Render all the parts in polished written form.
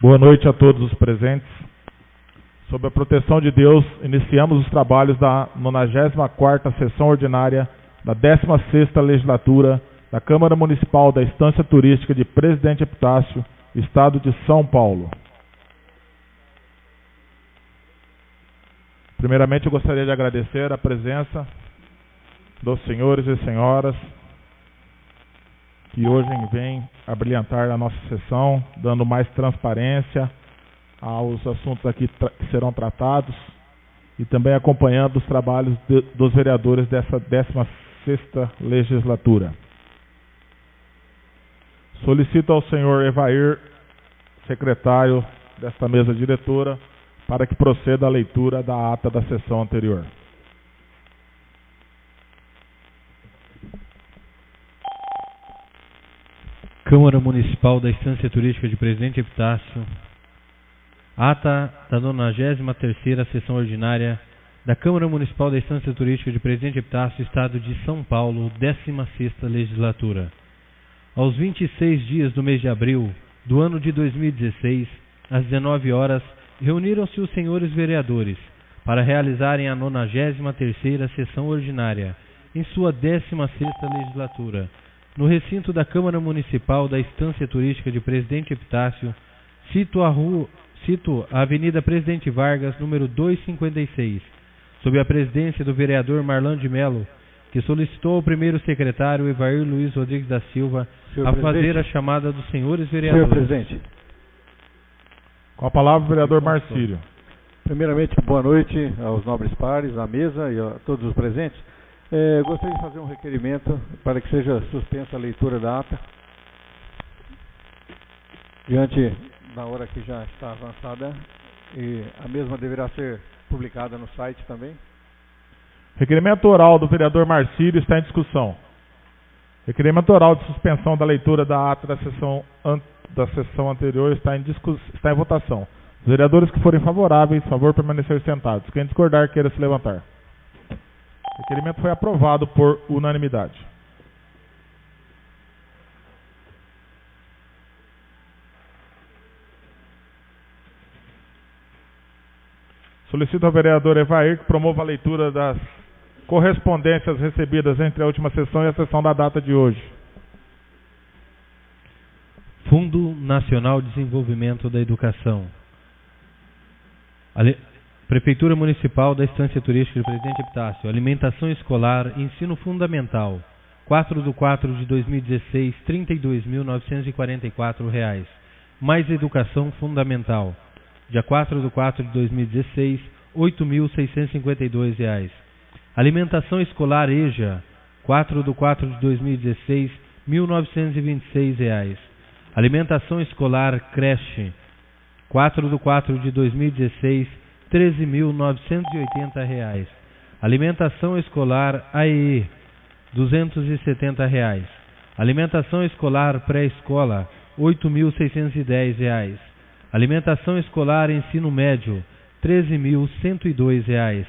Boa noite a todos os presentes. Sob a proteção de Deus, iniciamos os trabalhos da 94ª Sessão Ordinária da 16ª Legislatura da Câmara Municipal da Estância Turística de Presidente Epitácio, Estado de São Paulo. Primeiramente, eu gostaria de agradecer a presença dos senhores e senhoras que hoje vêm a brilhantar a nossa sessão, dando mais transparência aos assuntos aqui que serão tratados e também acompanhando os trabalhos dos vereadores dessa 16ª legislatura. Solicito ao senhor Evair, secretário desta mesa diretora, para que proceda a leitura da ata da sessão anterior. Câmara Municipal da Estância Turística de Presidente Epitácio. Ata da 93ª Sessão Ordinária da Câmara Municipal da Estância Turística de Presidente Epitácio, Estado de São Paulo, 16ª Legislatura. Aos 26 dias do mês de abril do ano de 2016, às 19 horas, reuniram-se os senhores vereadores para realizarem a 93ª Sessão Ordinária, em sua 16ª Legislatura, no recinto da Câmara Municipal da Estância Turística de Presidente Epitácio, cito a Avenida Presidente Vargas, número 256, sob a presidência do vereador Marlan de Mello, que solicitou ao primeiro secretário, Evair Luiz Rodrigues da Silva, a fazer a chamada dos senhores vereadores. Senhor presidente. Com a palavra, o vereador Marcílio. Primeiramente, boa noite aos nobres pares, à mesa e a todos os presentes. Gostaria de fazer um requerimento para que seja suspensa a leitura da ata, diante da hora que já está avançada, e a mesma deverá ser publicada no site também. Requerimento oral do vereador Marcílio está em discussão. Requerimento oral de suspensão da leitura da ata da sessão anterior está em votação. Os vereadores que forem favoráveis, favor permanecer sentados. Quem discordar, queira se levantar. O requerimento foi aprovado por unanimidade. Solicito ao vereador Evair que promova a leitura das correspondências recebidas entre a última sessão e a sessão da data de hoje. Fundo Nacional de Desenvolvimento da Educação. Prefeitura Municipal da Estância Turística de Presidente Epitácio. Alimentação escolar, ensino fundamental. 4/4 de 2016, R$ 32.944. Mais educação fundamental. Dia 4/4 de 2016, R$ 8.652. Alimentação escolar EJA. 4/4 de 2016, R$ 1.926. Alimentação escolar creche. 4/4 de 2016, R$ 13.980. Alimentação escolar AEE, R$ 270. Alimentação escolar pré-escola, R$ 8.610. Alimentação escolar ensino médio, R$ 13.102.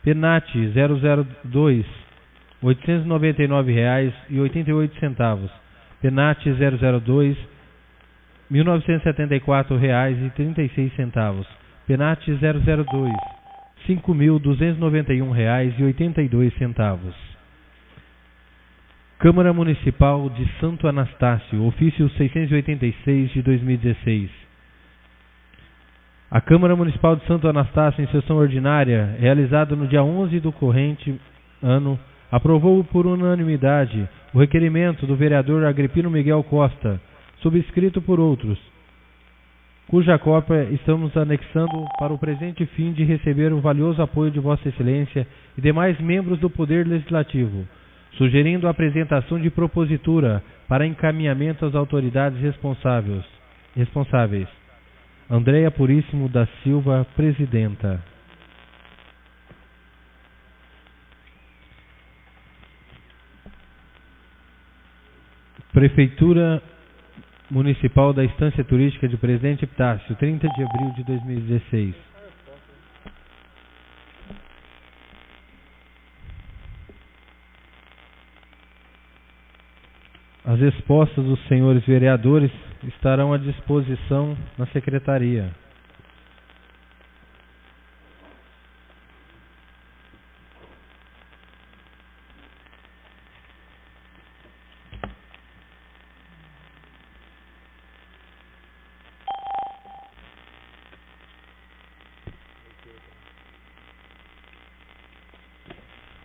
PENAT 002, R$ 899,88. PENAT 002, R$ 1.974,36. PENAT 002, R$ 5.291,82. Câmara Municipal de Santo Anastácio, ofício 686 de 2016. A Câmara Municipal de Santo Anastácio, em sessão ordinária, realizada no dia 11 do corrente ano, aprovou por unanimidade o requerimento do vereador Agripino Miguel Costa, subscrito por outros, cuja cópia estamos anexando para o presente fim de receber o valioso apoio de Vossa Excelência e demais membros do Poder Legislativo, sugerindo a apresentação de propositura para encaminhamento às autoridades responsáveis. Andréia Puríssimo da Silva, presidenta. Prefeitura Municipal da Estância Turística de Presidente Epitácio, 30 de abril de 2016. As respostas dos senhores vereadores estarão à disposição na secretaria.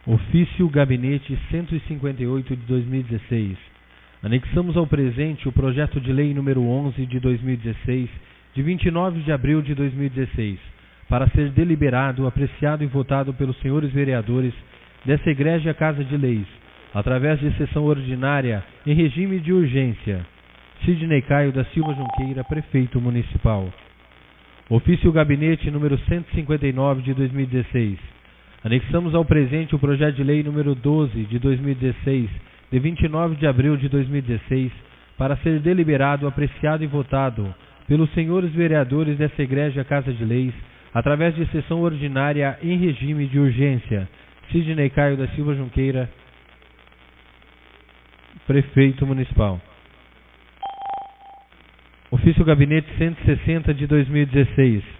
Ofício Gabinete 158 de 2016. Anexamos ao presente o projeto de lei número 11 de 2016, de 29 de abril de 2016, para ser deliberado, apreciado e votado pelos senhores vereadores dessa Egrégia Casa de Leis, através de sessão ordinária em regime de urgência. Sidney Caio da Silva Junqueira, Prefeito Municipal. Ofício Gabinete número 159 de 2016. Anexamos ao presente o projeto de lei número 12 de 2016, de 29 de abril de 2016, para ser deliberado, apreciado e votado pelos senhores vereadores dessa Egrégia Casa de Leis, através de sessão ordinária em regime de urgência. Sidney Caio da Silva Junqueira, Prefeito Municipal. Ofício Gabinete 160 de 2016.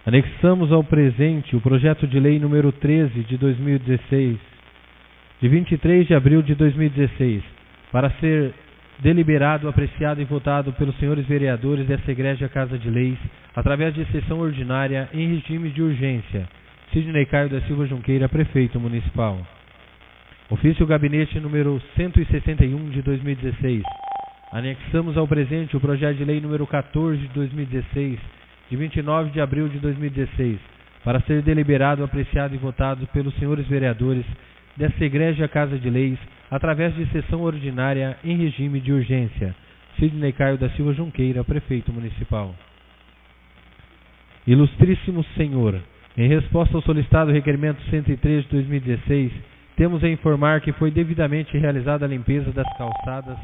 Anexamos ao presente o projeto de lei número 13 de 2016, de 23 de abril de 2016, para ser deliberado, apreciado e votado pelos senhores vereadores dessa Egrégia Casa de Leis, através de sessão ordinária em regime de urgência. Sidney Caio da Silva Junqueira, Prefeito Municipal. Ofício Gabinete número 161 de 2016. Anexamos ao presente o projeto de lei número 14 de 2016, de 29 de abril de 2016, para ser deliberado, apreciado e votado pelos senhores vereadores dessa Egrégia Casa de Leis, através de sessão ordinária em regime de urgência. Sidney Caio da Silva Junqueira, Prefeito Municipal. Ilustríssimo Senhor, em resposta ao solicitado requerimento 103 de 2016, temos a informar que foi devidamente realizada a limpeza das calçadas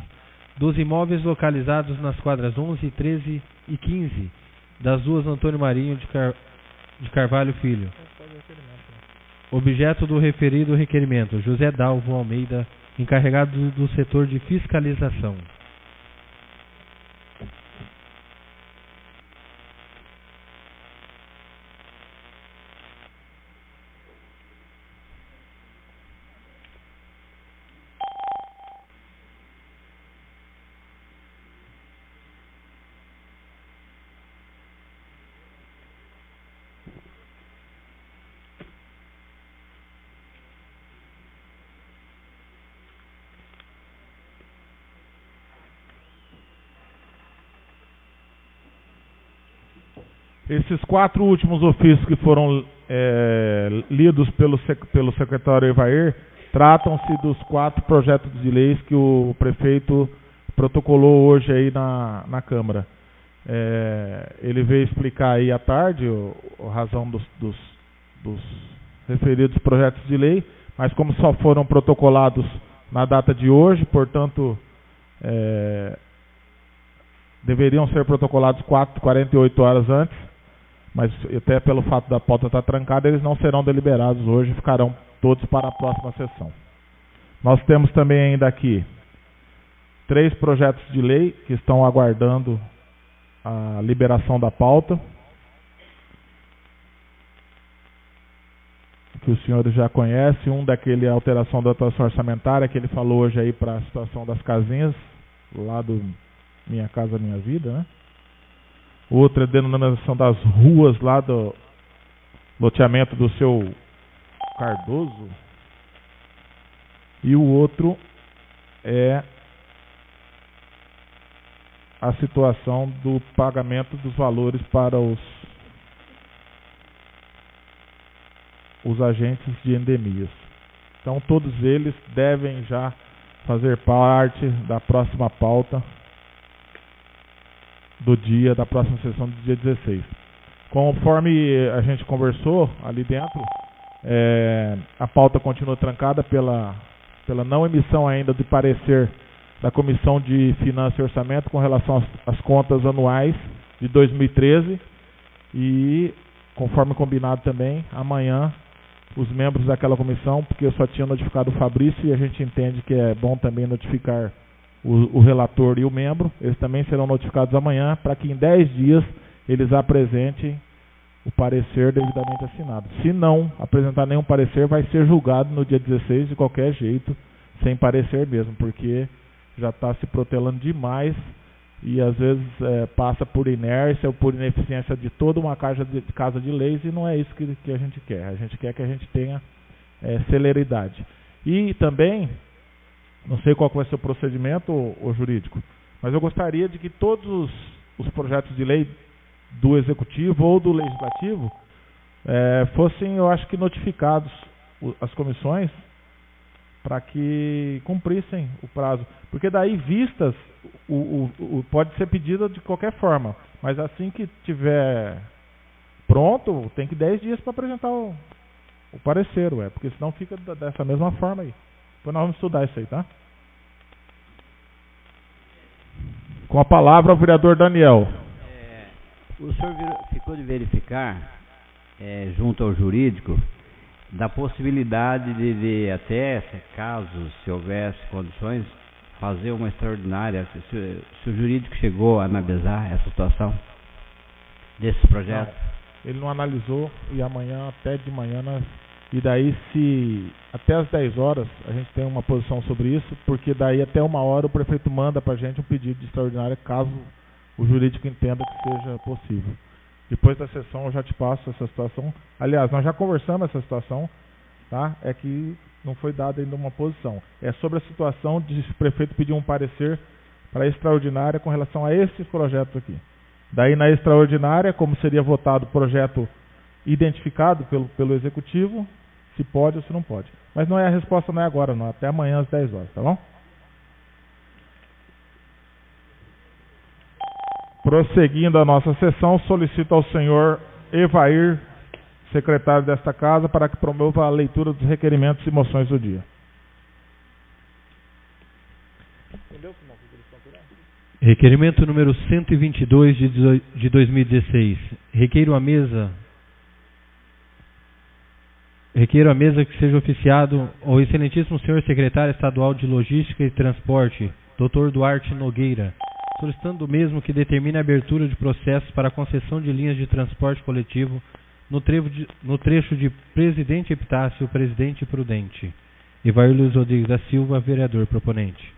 dos imóveis localizados nas quadras 11, 13 e 15, das ruas Antônio Marinho de Carvalho Filho. Objeto do referido requerimento: José Dalvo Almeida, encarregado do setor de fiscalização. Esses 4 últimos ofícios que foram lidos pelo secretário Evair tratam-se dos 4 projetos de leis que o prefeito protocolou hoje aí na Câmara. Ele veio explicar aí à tarde a razão dos referidos projetos de lei, mas como só foram protocolados na data de hoje, portanto, deveriam ser protocolados 48 horas antes, mas até pelo fato da pauta estar trancada, eles não serão deliberados hoje, ficarão todos para a próxima sessão. Nós temos também ainda aqui 3 projetos de lei que estão aguardando a liberação da pauta, que os senhores já conhecem. Um daquele alteração da dotação orçamentária, que ele falou hoje aí para a situação das casinhas, lá do Minha Casa Minha Vida, né? Outra é a denominação das ruas lá do loteamento do seu Cardoso. E o outro é a situação do pagamento dos valores para os agentes de endemias. Então todos eles devem já fazer parte da próxima pauta da próxima sessão do dia 16. Conforme a gente conversou ali dentro, a pauta continua trancada pela não emissão ainda de parecer da Comissão de Finanças e Orçamento com relação às contas anuais de 2013 e, conforme combinado também, amanhã os membros daquela comissão, porque eu só tinha notificado o Fabrício e a gente entende que é bom também notificar o relator e o membro, eles também serão notificados amanhã para que em 10 dias eles apresentem o parecer devidamente assinado. Se não apresentar nenhum parecer, vai ser julgado no dia 16 de qualquer jeito, sem parecer mesmo, porque já está se protelando demais e às vezes passa por inércia ou por ineficiência de toda uma casa de leis, e não é isso que a gente quer. A gente quer que a gente tenha celeridade. E também, não sei qual vai ser o procedimento o jurídico, mas eu gostaria de que todos os projetos de lei do Executivo ou do Legislativo fossem, eu acho que, notificados as comissões para que cumprissem o prazo. Porque daí, vistas, pode ser pedido de qualquer forma, mas assim que tiver pronto, tem que 10 dias para apresentar o parecer, porque senão fica dessa mesma forma aí. Depois nós vamos estudar isso aí, tá? Com a palavra o vereador Daniel. O senhor ficou de verificar, junto ao jurídico, da possibilidade de até, caso se houvesse condições, fazer uma extraordinária, se o jurídico chegou a analisar essa situação desse projeto? Não, ele não analisou, e amanhã, até de manhã, e daí se até às 10 horas a gente tem uma posição sobre isso, porque daí até 1 hora o prefeito manda para a gente um pedido de extraordinária, caso o jurídico entenda que seja possível. Depois da sessão eu já te passo essa situação. Aliás, nós já conversamos essa situação, tá? É que não foi dada ainda uma posição. É sobre a situação de se o prefeito pedir um parecer para a extraordinária com relação a esses projetos aqui. Daí na extraordinária, como seria votado o projeto identificado pelo Executivo, se pode ou se não pode. Mas não é a resposta, não é agora, não. Até amanhã às 10 horas, tá bom? Prosseguindo a nossa sessão, solicito ao senhor Evair, secretário desta casa, para que promova a leitura dos requerimentos e moções do dia. Requerimento número 122 de 2016. Requeiro à mesa que seja oficiado ao excelentíssimo senhor secretário estadual de Logística e Transporte, Dr. Duarte Nogueira, solicitando o mesmo que determine a abertura de processos para a concessão de linhas de transporte coletivo no trecho de Presidente Epitácio, Presidente Prudente. Evair Luiz Rodrigues da Silva, vereador proponente.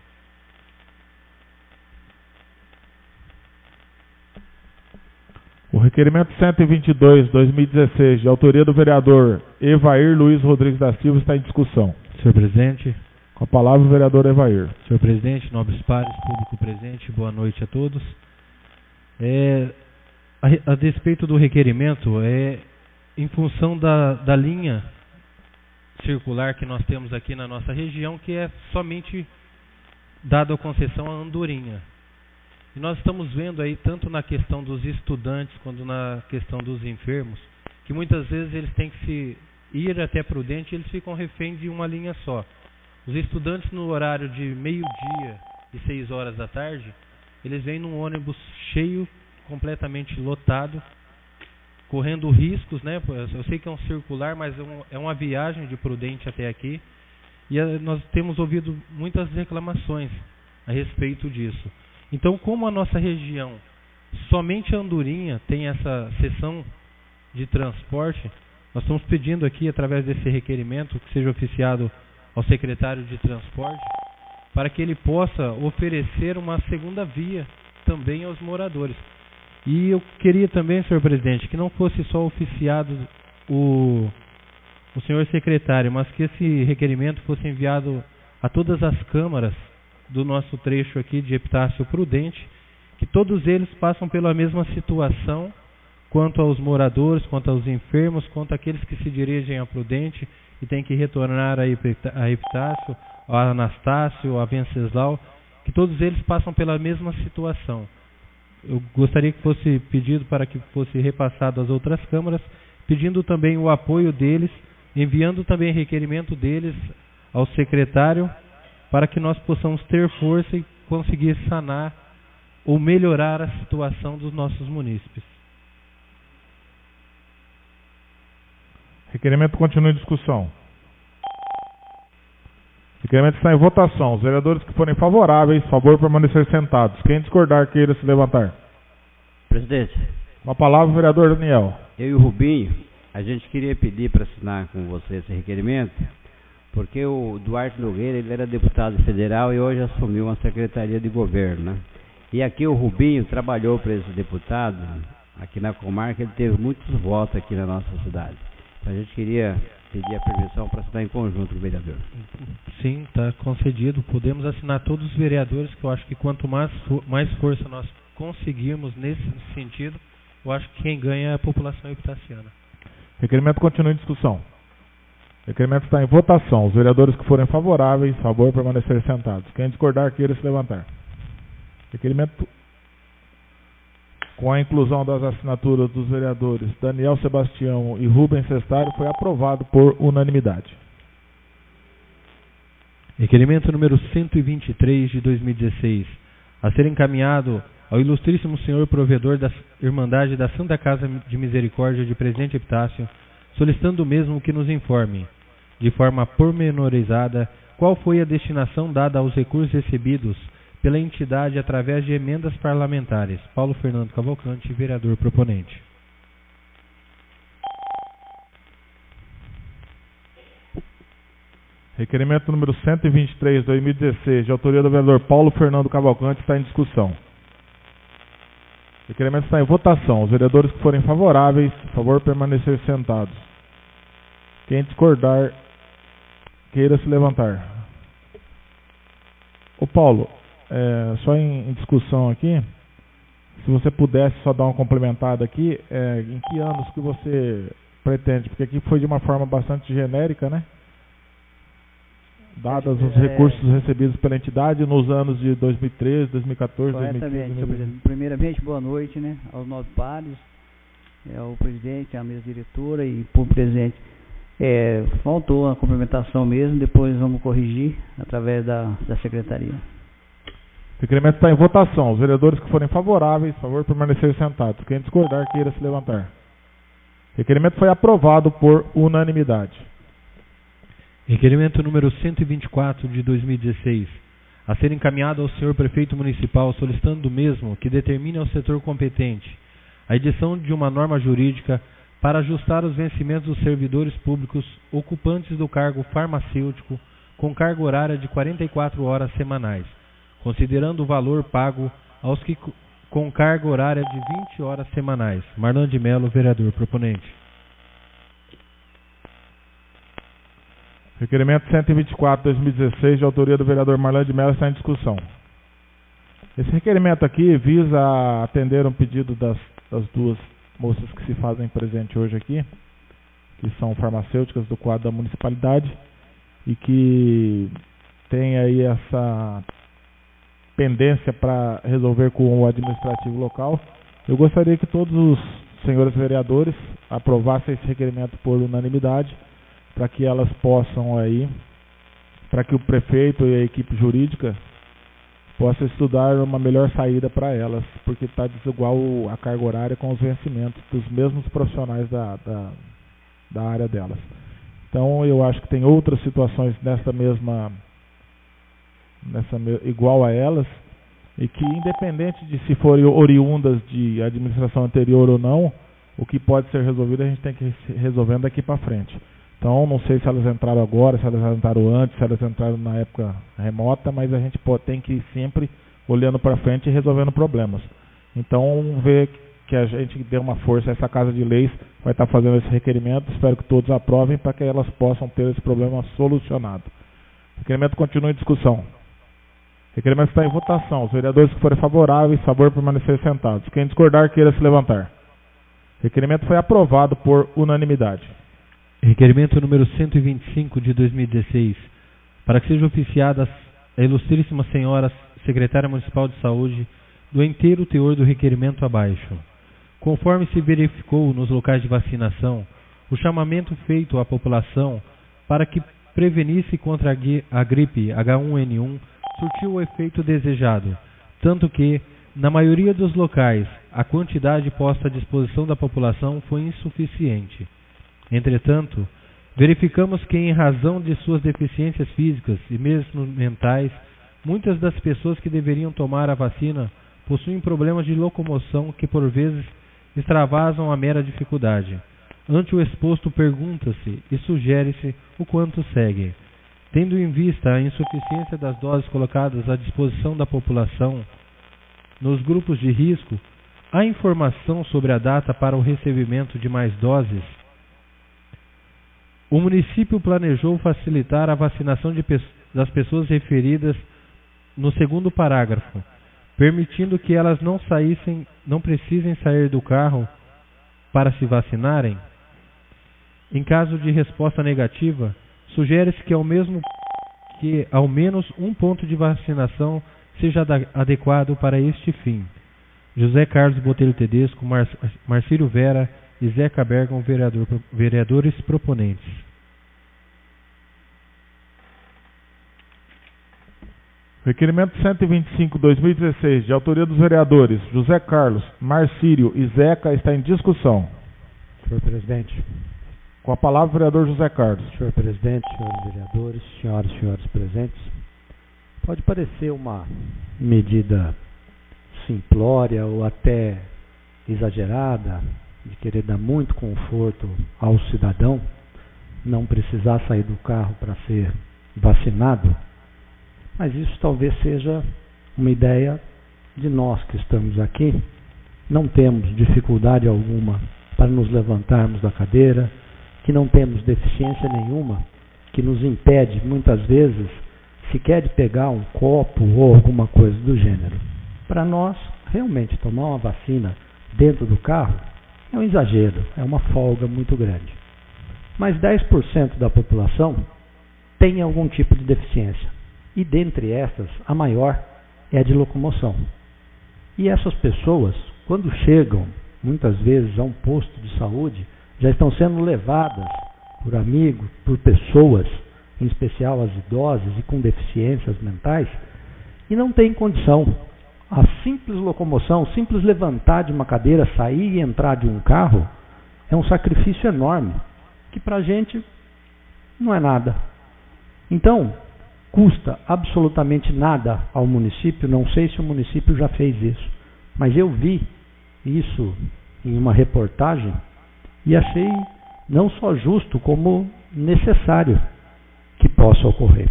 O requerimento 122/2016, de autoria do vereador Evair Luiz Rodrigues da Silva, está em discussão. Senhor presidente. Com a palavra o vereador Evair. Senhor presidente, nobres pares, público presente, boa noite a todos. A despeito do requerimento, em função da linha circular que nós temos aqui na nossa região, que é somente dada a concessão à Andorinha. E nós estamos vendo aí, tanto na questão dos estudantes, quanto na questão dos enfermos, que muitas vezes eles têm que se ir até Prudente e eles ficam refém de uma linha só. Os estudantes no horário de meio-dia e 6 horas da tarde, eles vêm num ônibus cheio, completamente lotado, correndo riscos, né? Eu sei que é um circular, mas é uma viagem de Prudente até aqui. E nós temos ouvido muitas reclamações a respeito disso. Então, como a nossa região, somente a Andorinha tem essa seção de transporte, nós estamos pedindo aqui, através desse requerimento, que seja oficiado ao secretário de transporte, para que ele possa oferecer uma segunda via também aos moradores. E eu queria também, senhor presidente, que não fosse só oficiado o senhor secretário, mas que esse requerimento fosse enviado a todas as câmaras do nosso trecho aqui de Epitácio Prudente, que todos eles passam pela mesma situação, quanto aos moradores, quanto aos enfermos, quanto àqueles que se dirigem a Prudente e têm que retornar a Epitácio, a Anastácio, a Venceslau, que todos eles passam pela mesma situação. Eu gostaria que fosse pedido para que fosse repassado às outras câmaras, pedindo também o apoio deles, enviando também requerimento deles ao secretário, para que nós possamos ter força e conseguir sanar ou melhorar a situação dos nossos munícipes. Requerimento continua em discussão. O requerimento está em votação. Os vereadores que forem favoráveis, favor permanecer sentados. Quem discordar, queira se levantar. Presidente, Com a palavra, o vereador Daniel. eu e o Rubinho, a gente queria pedir para assinar com você esse requerimento, porque o Duarte Nogueira, ele era deputado federal e hoje assumiu uma secretaria de governo, né? E aqui o Rubinho trabalhou para esse deputado, aqui na comarca, ele teve muitos votos aqui na nossa cidade. Então a gente queria pedir a permissão para assinar em conjunto com o vereador. Sim, está concedido. Podemos assinar todos os vereadores, que eu acho que quanto mais força nós conseguirmos nesse sentido, eu acho que quem ganha é a população epitaciana. Requerimento continua em discussão. O requerimento está em votação. Os vereadores que forem favoráveis, favor permanecer sentados. Quem discordar, queira se levantar. Requerimento com a inclusão das assinaturas dos vereadores Daniel Sebastião e Rubens Cestário foi aprovado por unanimidade. Requerimento número 123 de 2016, a ser encaminhado ao ilustríssimo senhor provedor da Irmandade da Santa Casa de Misericórdia de Presidente Epitácio, solicitando o mesmo que nos informe, de forma pormenorizada, qual foi a destinação dada aos recursos recebidos pela entidade através de emendas parlamentares. Paulo Fernando Cavalcante, vereador proponente. Requerimento número 123, 2016, de autoria do vereador Paulo Fernando Cavalcante, está em discussão. O requerimento está em votação. Os vereadores que forem favoráveis, favor permanecer sentados. Quem discordar, queira se levantar. Ô Paulo, só em discussão aqui, se você pudesse só dar uma complementada aqui, em que anos que você pretende? Porque aqui foi de uma forma bastante genérica, né? Dados os recursos recebidos pela entidade nos anos de 2013, 2014, 2015. Senhor presidente. Primeiramente, boa noite, né, aos nobres pares, ao presidente, à mesa diretora e por presente. Faltou a complementação mesmo, depois vamos corrigir através da secretaria. O requerimento está em votação. Os vereadores que forem favoráveis, favor permanecer sentados. Quem discordar, queira se levantar. O requerimento foi aprovado por unanimidade. Requerimento número 124 de 2016, a ser encaminhado ao senhor prefeito municipal, solicitando do mesmo que determine ao setor competente a edição de uma norma jurídica para ajustar os vencimentos dos servidores públicos ocupantes do cargo farmacêutico com carga horária de 44 horas semanais, considerando o valor pago aos que com carga horária de 20 horas semanais. Marlon de Mello, vereador proponente. Requerimento 124, 2016, de autoria do vereador Marlon de Mello, está em discussão. Esse requerimento aqui visa atender um pedido das duas moças que se fazem presente hoje aqui, que são farmacêuticas do quadro da municipalidade e que tem aí essa pendência para resolver com o administrativo local. Eu gostaria que todos os senhores vereadores aprovassem esse requerimento por unanimidade, para que elas possam aí, para que o prefeito e a equipe jurídica possam estudar uma melhor saída para elas, porque está desigual a carga horária com os vencimentos dos mesmos profissionais da área delas. Então eu acho que tem outras situações igual a elas, e que independente de se forem oriundas de administração anterior ou não, o que pode ser resolvido a gente tem que ir resolvendo daqui para frente. Então, não sei se elas entraram agora, se elas entraram antes, se elas entraram na época remota, mas a gente tem que ir sempre olhando para frente e resolvendo problemas. Então, vamos ver que a gente dê uma força. Essa Casa de Leis vai estar fazendo esse requerimento, espero que todos aprovem para que elas possam ter esse problema solucionado. O requerimento continua em discussão. O requerimento está em votação. Os vereadores que forem favoráveis, favor permanecer sentados. Quem discordar, queira se levantar. O requerimento foi aprovado por unanimidade. Requerimento número 125 de 2016, para que seja oficiada a ilustríssima senhora secretária municipal de saúde do inteiro teor do requerimento abaixo. Conforme se verificou nos locais de vacinação, o chamamento feito à população para que prevenisse contra a gripe H1N1 surtiu o efeito desejado, tanto que, na maioria dos locais, a quantidade posta à disposição da população foi insuficiente. Entretanto, Verificamos que, em razão de suas deficiências físicas e mesmo mentais, muitas das pessoas que deveriam tomar a vacina possuem problemas de locomoção que, por vezes, extravasam a mera dificuldade. Ante o exposto, pergunta-se e sugere-se o quanto segue. Tendo em vista a insuficiência das doses colocadas à disposição da população nos grupos de risco, há informação sobre a data para o recebimento de mais doses? O município planejou facilitar a vacinação das pessoas referidas no segundo parágrafo, permitindo que elas não precisem sair do carro para se vacinarem? Em caso de resposta negativa, sugere-se que ao menos um ponto de vacinação seja adequado para este fim. José Carlos Botelho Tedesco, Marcílio Vera e Zeca Bergam, vereadores proponentes. Requerimento 125/2016, de autoria dos vereadores José Carlos, Marcílio e Zeca, está em discussão. Senhor presidente. Com a palavra, o vereador José Carlos. Senhor presidente, senhores vereadores, senhoras e senhores presentes, pode parecer uma medida simplória ou até exagerada, de querer dar muito conforto ao cidadão, não precisar sair do carro para ser vacinado, mas isso talvez seja uma ideia de nós que estamos aqui. Não temos dificuldade alguma para nos levantarmos da cadeira, que não temos deficiência nenhuma, que nos impede, muitas vezes, sequer de pegar um copo ou alguma coisa do gênero. Para nós, realmente, tomar uma vacina dentro do carro é um exagero, é uma folga muito grande. Mas 10% da população tem algum tipo de deficiência. E dentre essas, a maior é a de locomoção. E essas pessoas, quando chegam, muitas vezes, a um posto de saúde, já estão sendo levadas por amigos, por pessoas, em especial as idosas e com deficiências mentais, e não têm condição. A simples locomoção, o simples levantar de uma cadeira, sair e entrar de um carro, é um sacrifício enorme, que para a gente não é nada. Então, custa absolutamente nada ao município, não sei se o município já fez isso, mas eu vi isso em uma reportagem e achei não só justo, como necessário que possa ocorrer.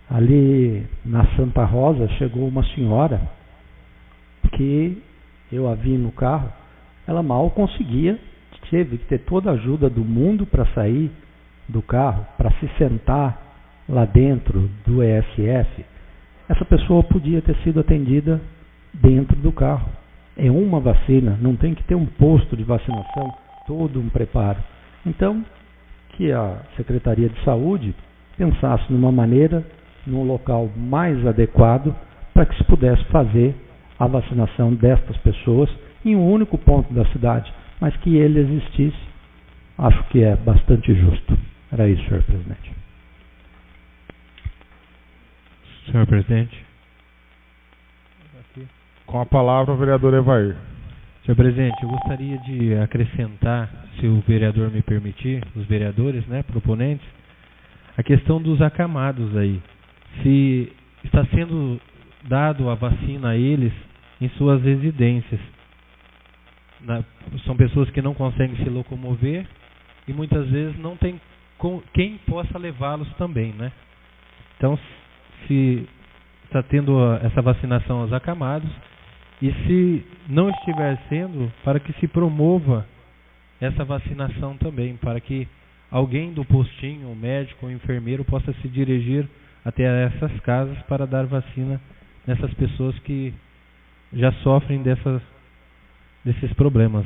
Ali na Santa Rosa chegou uma senhora que eu a vi no carro, ela mal conseguia, teve que ter toda a ajuda do mundo para sair do carro, para se sentar lá dentro do ESF. Essa pessoa podia ter sido atendida dentro do carro. É uma vacina, não tem que ter um posto de vacinação, todo um preparo. Então, que a Secretaria de Saúde pensasse numa maneira, num local mais adequado, para que se pudesse fazer a vacinação destas pessoas em um único ponto da cidade, mas que ele existisse, acho que é bastante justo. Era isso, senhor presidente. Senhor presidente. Com a palavra, o vereador Evair. Senhor presidente, eu gostaria de acrescentar, se o vereador me permitir, os vereadores, proponentes, a questão dos acamados aí. Se está sendo dado a vacina a eles em suas residências. São pessoas que não conseguem se locomover e muitas vezes não tem quem possa levá-los também, Então, se está tendo essa vacinação aos acamados, e se não estiver sendo, para que se promova essa vacinação também, para que alguém do postinho, um médico ou enfermeiro, possa se dirigir até essas casas para dar vacina nessas pessoas que já sofrem desses problemas,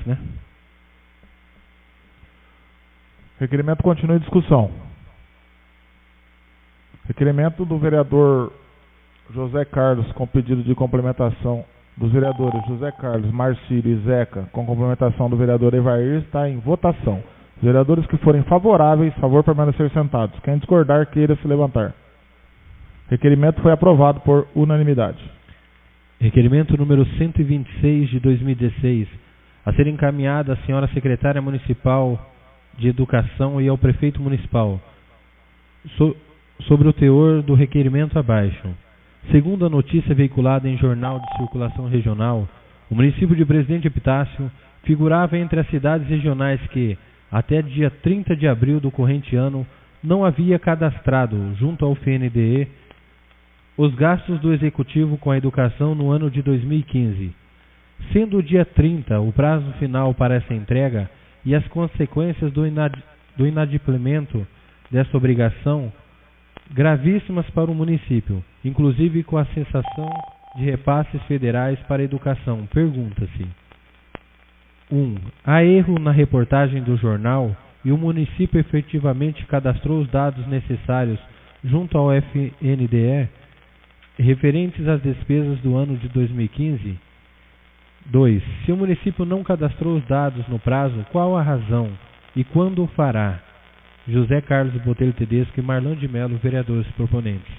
Requerimento continua em discussão. Requerimento do vereador José Carlos, com pedido de complementação dos vereadores José Carlos, Marcílio e Zeca, com complementação do vereador Evair, está em votação. Os vereadores que forem favoráveis, favor permanecer sentados. Quem discordar, queira se levantar. Requerimento foi aprovado por unanimidade. Requerimento número 126 de 2016, a ser encaminhado à senhora secretária municipal de Educação e ao Prefeito Municipal sobre o teor do requerimento abaixo. Segundo a notícia veiculada em jornal de circulação regional, o município de Presidente Epitácio figurava entre as cidades regionais que, até dia 30 de abril do corrente ano, não havia cadastrado, junto ao FNDE, os gastos do Executivo com a educação no ano de 2015. Sendo o dia 30 o prazo final para essa entrega e as consequências do inadimplemento dessa obrigação gravíssimas para o município, inclusive com a cessação de repasses federais para a educação. Pergunta-se: 1. Há erro na reportagem do jornal e o município efetivamente cadastrou os dados necessários junto ao FNDE referentes às despesas do ano de 2015? 2. Se o município não cadastrou os dados no prazo, qual a razão e quando o fará? José Carlos Botelho Tedesco e Marlon de Mello, vereadores proponentes.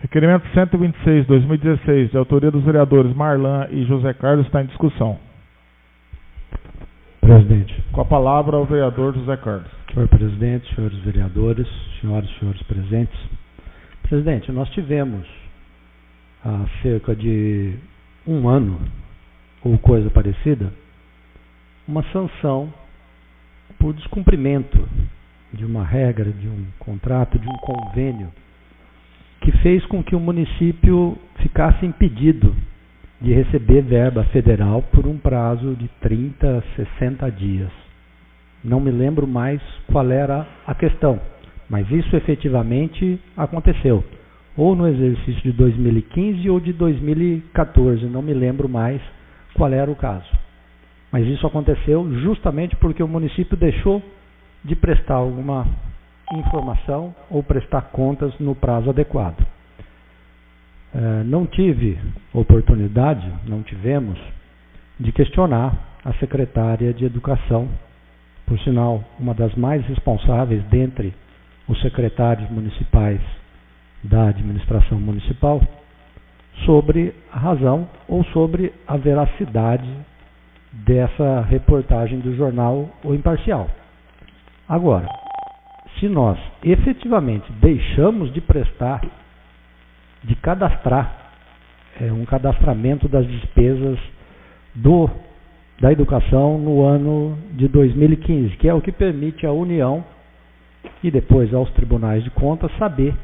Requerimento 126/2016, de autoria dos vereadores Marlan e José Carlos, está em discussão. Presidente. Com a palavra o vereador José Carlos. Senhor presidente, senhores vereadores, senhoras e senhores presentes. Presidente, nós tivemos há cerca de um ano, ou coisa parecida, uma sanção por descumprimento de uma regra, de um contrato, de um convênio, que fez com que o município ficasse impedido de receber verba federal por um prazo de 30 a 60 dias. Não me lembro mais qual era a questão, mas isso efetivamente aconteceu, ou no exercício de 2015 ou de 2014, não me lembro mais qual era o caso. Mas isso aconteceu justamente porque o município deixou de prestar alguma informação ou prestar contas no prazo adequado. Não tive oportunidade, não tivemos, de questionar a secretária de Educação, por sinal, uma das mais responsáveis dentre os secretários municipais da administração municipal, sobre a razão ou sobre a veracidade dessa reportagem do jornal O Imparcial. Agora, se nós efetivamente deixamos de prestar, de cadastrar, um cadastramento das despesas da educação no ano de 2015, que é o que permite à União e depois aos tribunais de contas saber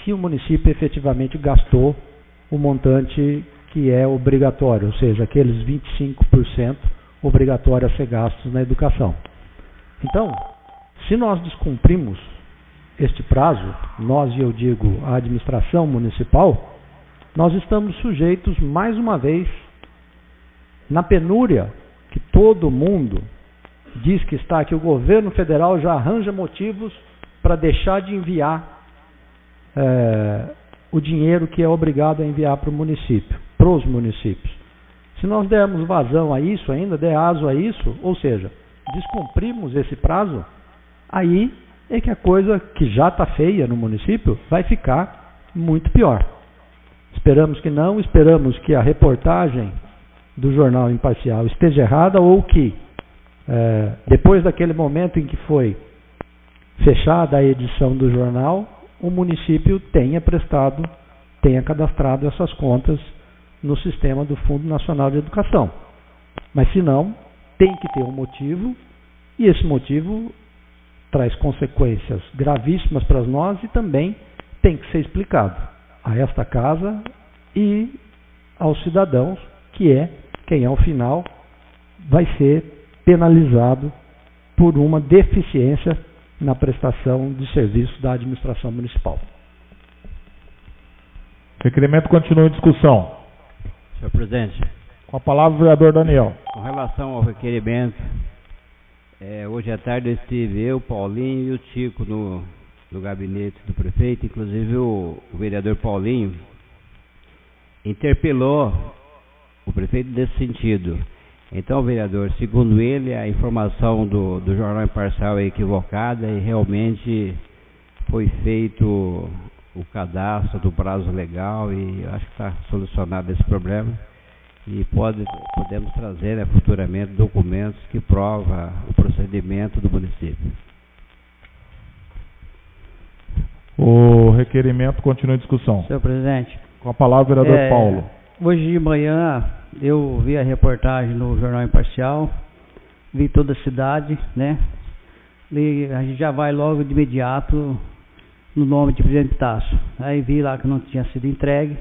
se o município efetivamente gastou o montante que é obrigatório, ou seja, aqueles 25% obrigatório a ser gastos na educação. Então, se nós descumprimos este prazo, nós, e eu digo a administração municipal, nós estamos sujeitos, mais uma vez, na penúria que todo mundo diz que está, que o governo federal já arranja motivos para deixar de enviar o dinheiro que é obrigado a enviar para o município, para os municípios. Se nós dermos vazão a isso ainda, der aso a isso, ou seja, descumprimos esse prazo, aí é que a coisa que já está feia no município vai ficar muito pior. Esperamos que não, esperamos que a reportagem do jornal Imparcial esteja errada, ou que depois daquele momento em que foi fechada a edição do jornal, o município tenha cadastrado essas contas no sistema do Fundo Nacional de Educação. Mas se não, tem que ter um motivo, e esse motivo traz consequências gravíssimas para nós e também tem que ser explicado a esta casa e aos cidadãos, que é quem ao final vai ser penalizado por uma deficiência na prestação de serviço da administração municipal. Requerimento continua em discussão. Senhor presidente, com a palavra o vereador Daniel. Com relação ao requerimento, hoje à tarde estive eu, Paulinho e o Tico no gabinete do prefeito. Inclusive o vereador Paulinho interpelou o prefeito nesse sentido. Então, vereador, segundo ele, a informação do jornal Imparcial é equivocada e realmente foi feito o cadastro do prazo legal, e acho que está solucionado esse problema. e podemos trazer, né, futuramente documentos que provam o procedimento do município. O requerimento continua em discussão. Senhor presidente. Com a palavra, o vereador Paulo. Hoje de manhã eu vi a reportagem no Jornal Imparcial, vi toda a cidade, né? E a gente já vai logo de imediato no nome de presidente Tasso. Aí vi lá que não tinha sido entregue.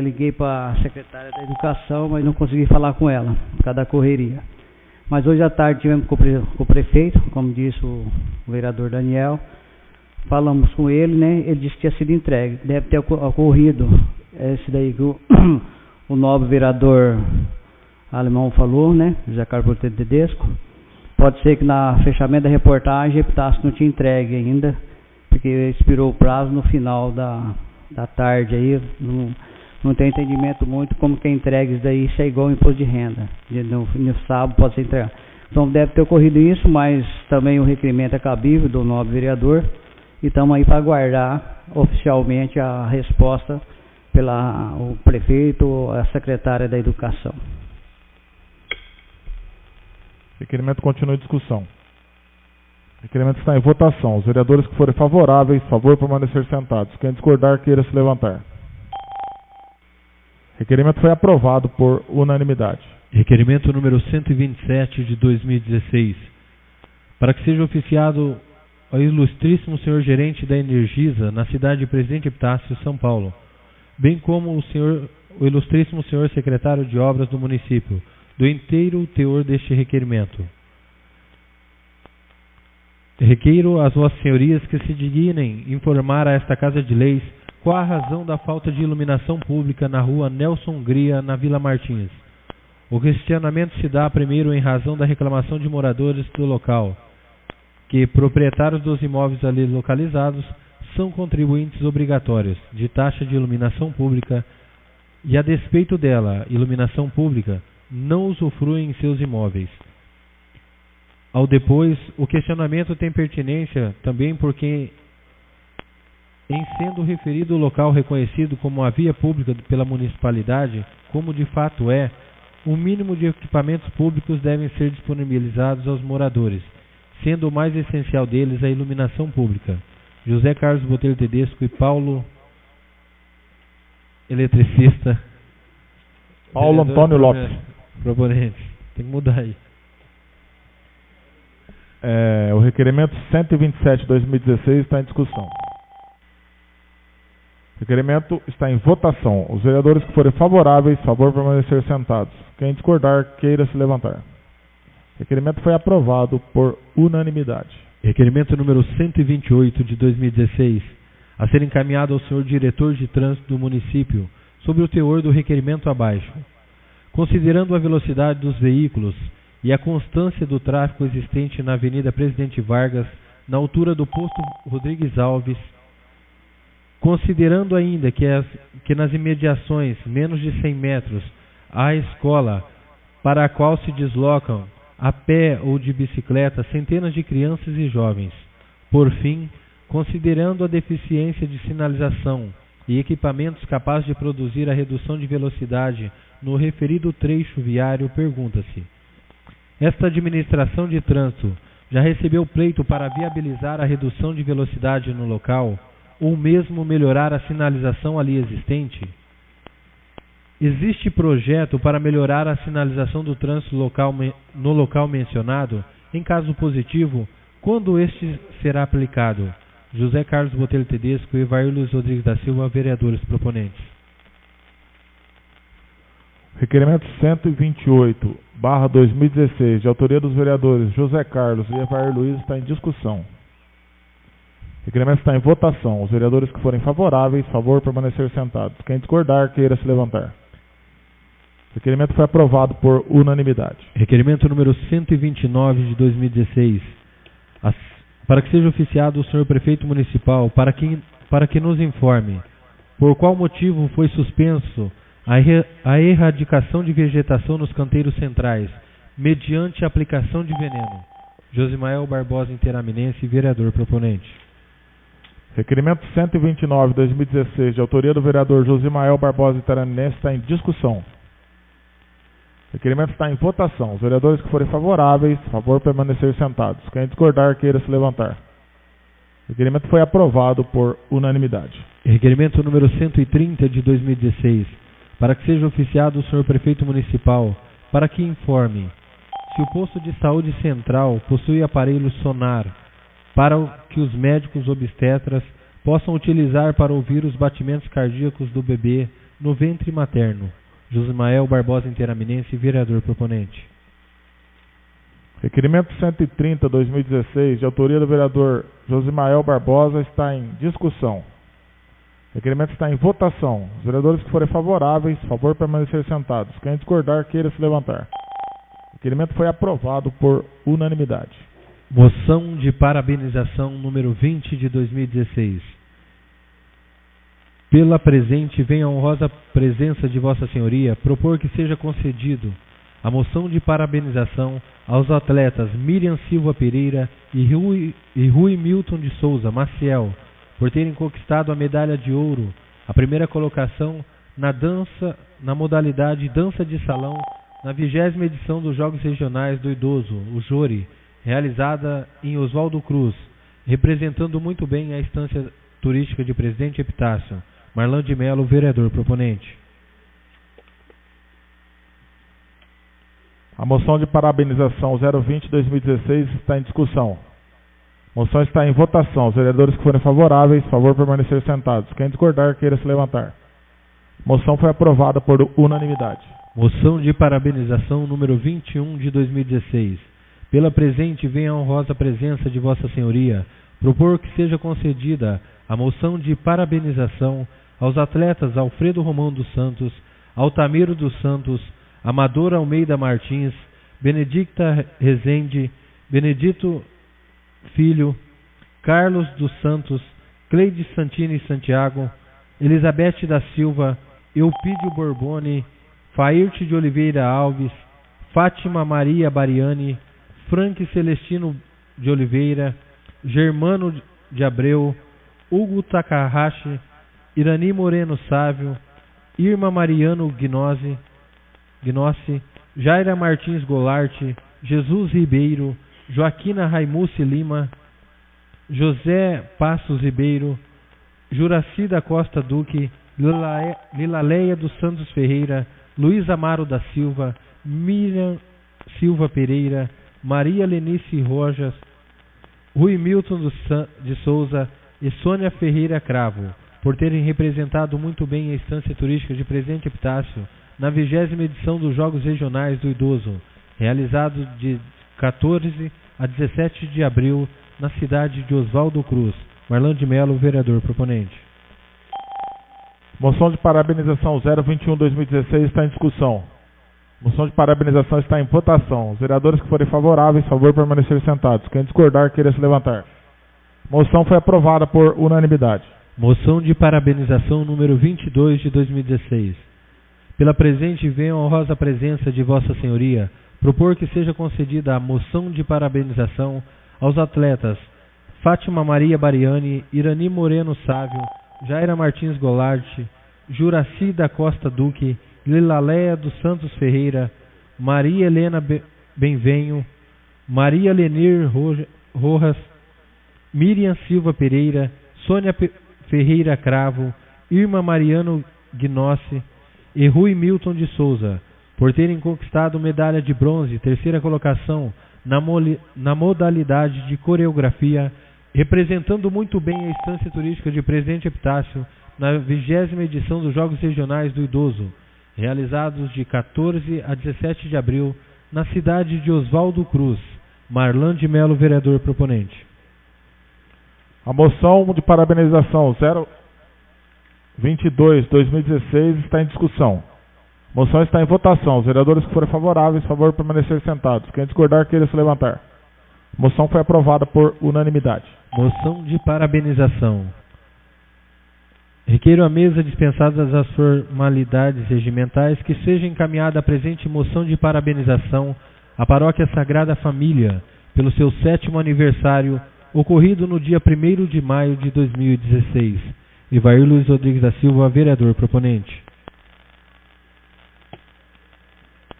Liguei para a secretária da Educação, mas não consegui falar com ela, por causa da correria. Mas hoje à tarde tivemos com o prefeito, como disse o vereador Daniel. Falamos com ele, né? Ele disse que tinha sido entregue. Deve ter ocorrido esse daí que o nobre vereador alemão falou, né? José Carlos Tedesco. Pode ser que na fechamento da reportagem o Tasso não tinha entregue ainda, porque expirou o prazo no final da tarde aí. Não tem entendimento muito como que é entregue isso daí, isso é igual ao imposto de renda. No sábado pode ser entregado. Então deve ter ocorrido isso, mas também o requerimento é cabível do nobre vereador. E estamos aí para aguardar oficialmente a resposta pelo prefeito, a secretária da Educação. O requerimento continua em discussão. O requerimento está em votação. Os vereadores que forem favoráveis, favor permanecer sentados. Quem discordar, queira se levantar. O requerimento foi aprovado por unanimidade. Requerimento número 127 de 2016. Para que seja oficiado ao ilustríssimo senhor gerente da Energisa, na cidade de Presidente Epitácio, São Paulo, bem como o ilustríssimo senhor secretário de Obras do município, do inteiro teor deste requerimento. Requeiro às vossas senhorias que se dignem informar a esta Casa de Leis qual a razão da falta de iluminação pública na rua Nelson Hungria, na Vila Martins. O questionamento se dá primeiro em razão da reclamação de moradores do local, que proprietários dos imóveis ali localizados são contribuintes obrigatórios de taxa de iluminação pública e, a despeito dela, iluminação pública, não usufruem em seus imóveis. Ao depois, o questionamento tem pertinência também porque, em sendo referido o local reconhecido como a via pública pela municipalidade, como de fato é, o mínimo de equipamentos públicos devem ser disponibilizados aos moradores, sendo o mais essencial deles a iluminação pública. José Carlos Botelho Tedesco e Paulo, eletricista. Paulo Antônio Lopes. Proponente. Tem que mudar aí. O requerimento 127 de 2016 está em discussão. O requerimento está em votação. Os vereadores que forem favoráveis, favor permanecer sentados. Quem discordar, queira se levantar. O requerimento foi aprovado por unanimidade. Requerimento número 128 de 2016, a ser encaminhado ao senhor diretor de trânsito do município, sobre o teor do requerimento abaixo. Considerando a velocidade dos veículos e a constância do tráfego existente na Avenida Presidente Vargas, na altura do posto Rodrigues Alves, considerando ainda que nas imediações, menos de 100 metros, há a escola para a qual se deslocam a pé ou de bicicleta centenas de crianças e jovens. Por fim, considerando a deficiência de sinalização e equipamentos capazes de produzir a redução de velocidade no referido trecho viário, pergunta-se: esta administração de trânsito já recebeu pleito para viabilizar a redução de velocidade no local, ou mesmo melhorar a sinalização ali existente? Existe projeto para melhorar a sinalização do trânsito no local mencionado? Em caso positivo, quando este será aplicado? José Carlos Botelho Tedesco e Evair Luiz Rodrigues da Silva, vereadores proponentes. Requerimento 128/2016, de autoria dos vereadores José Carlos e Evair Luiz, está em discussão. O requerimento está em votação. Os vereadores que forem favoráveis, favor permanecer sentados. Quem discordar, queira se levantar. O requerimento foi aprovado por unanimidade. Requerimento número 129 de 2016. Para que seja oficiado o senhor prefeito municipal, para que nos informe por qual motivo foi suspenso a erradicação de vegetação nos canteiros centrais, mediante aplicação de veneno. Josimael Barbosa Interaminense, vereador proponente. Requerimento 129/2016, de autoria do vereador Josimael Barbosa Interaminense, está em discussão. O requerimento está em votação. Os vereadores que forem favoráveis, por favor, permanecer sentados. Quem discordar, queira se levantar. O requerimento foi aprovado por unanimidade. Requerimento número 130 de 2016. Para que seja oficiado o senhor prefeito municipal, para que informe se o posto de saúde central possui aparelho sonar para que os médicos obstetras possam utilizar para ouvir os batimentos cardíacos do bebê no ventre materno. Josimael Barbosa Interaminense, vereador proponente. Requerimento 130, 2016, de autoria do vereador Josimael Barbosa, está em discussão. O requerimento está em votação. Os vereadores que forem favoráveis, por favor, permanecer sentados. Quem discordar, queira se levantar. O requerimento foi aprovado por unanimidade. Moção de parabenização número 20 de 2016. Pela presente, venha a honrosa presença de Vossa Senhoria propor que seja concedido a moção de parabenização aos atletas Miriam Silva Pereira e Rui Milton de Souza Maciel, por terem conquistado a medalha de ouro, a primeira colocação na modalidade dança de salão, na 20ª edição dos Jogos Regionais do Idoso, o JORI, realizada em Oswaldo Cruz, representando muito bem a estância turística de Presidente Epitácio. Marlan de Mello, vereador proponente. A moção de parabenização 020-2016 está em discussão. A moção está em votação. Os vereadores que forem favoráveis, por favor, permanecer sentados. Quem discordar, queira se levantar. A moção foi aprovada por unanimidade. Moção de parabenização número 21 de 2016. Pela presente, venha a honrosa presença de Vossa Senhoria propor que seja concedida a moção de parabenização aos atletas Alfredo Romão dos Santos, Altamiro dos Santos, Amador Almeida Martins, Benedicta Rezende, Benedito Filho, Carlos dos Santos, Cleide Santini Santiago, Elizabeth da Silva, Eupídio Borboni, Fairte de Oliveira Alves, Fátima Maria Bariani, Frank Celestino de Oliveira, Germano de Abreu, Hugo Takahashi, Irani Moreno Sávio, Irma Mariano Gnossi, Jaira Martins Golarte, Jesus Ribeiro, Joaquina Raimusse Lima, José Passos Ribeiro, Juraci da Costa Duque, Lilaleia dos Santos Ferreira, Luiz Amaro da Silva, Miriam Silva Pereira, Maria Lenice Rojas, Rui Milton de Souza e Sônia Ferreira Cravo, por terem representado muito bem a estância turística de Presidente Epitácio na 20ª edição dos Jogos Regionais do Idoso, realizado de 14 a 17 de abril na cidade de Oswaldo Cruz. Marlan de Mello, vereador proponente. Moção de parabenização 021-2016 está em discussão. Moção de parabenização está em votação. Os vereadores que forem favoráveis, por favor, permanecer sentados. Quem discordar, queira se levantar. Moção foi aprovada por unanimidade. Moção de parabenização número 22 de 2016. Pela presente, venha a honrosa presença de Vossa Senhoria propor que seja concedida a moção de parabenização aos atletas Fátima Maria Bariani, Irani Moreno Sávio, Jaira Martins Golarte, Juraci da Costa Duque, Lilaleia dos Santos Ferreira, Maria Helena Benvenho, Maria Lenir Rojas, Miriam Silva Pereira, Sônia Ferreira Cravo, Irma Mariano Gnossi e Rui Milton de Souza, por terem conquistado medalha de bronze, terceira colocação na modalidade de coreografia, representando muito bem a estância turística de Presidente Epitácio na 20ª edição dos Jogos Regionais do Idoso, realizados de 14 a 17 de abril na cidade de Oswaldo Cruz. Marlan de Mello, vereador proponente. A moção de parabenização 022-2016 está em discussão. A moção está em votação. Os vereadores que forem favoráveis, por favor, permanecer sentados. Quem discordar, queira se levantar. A moção foi aprovada por unanimidade. Moção de parabenização. Requeiro à mesa, dispensadas as formalidades regimentais, que seja encaminhada a presente moção de parabenização à Paróquia Sagrada Família pelo seu 7º aniversário, ocorrido no dia 1º de maio de 2016. Ivair Luiz Rodrigues da Silva, vereador proponente.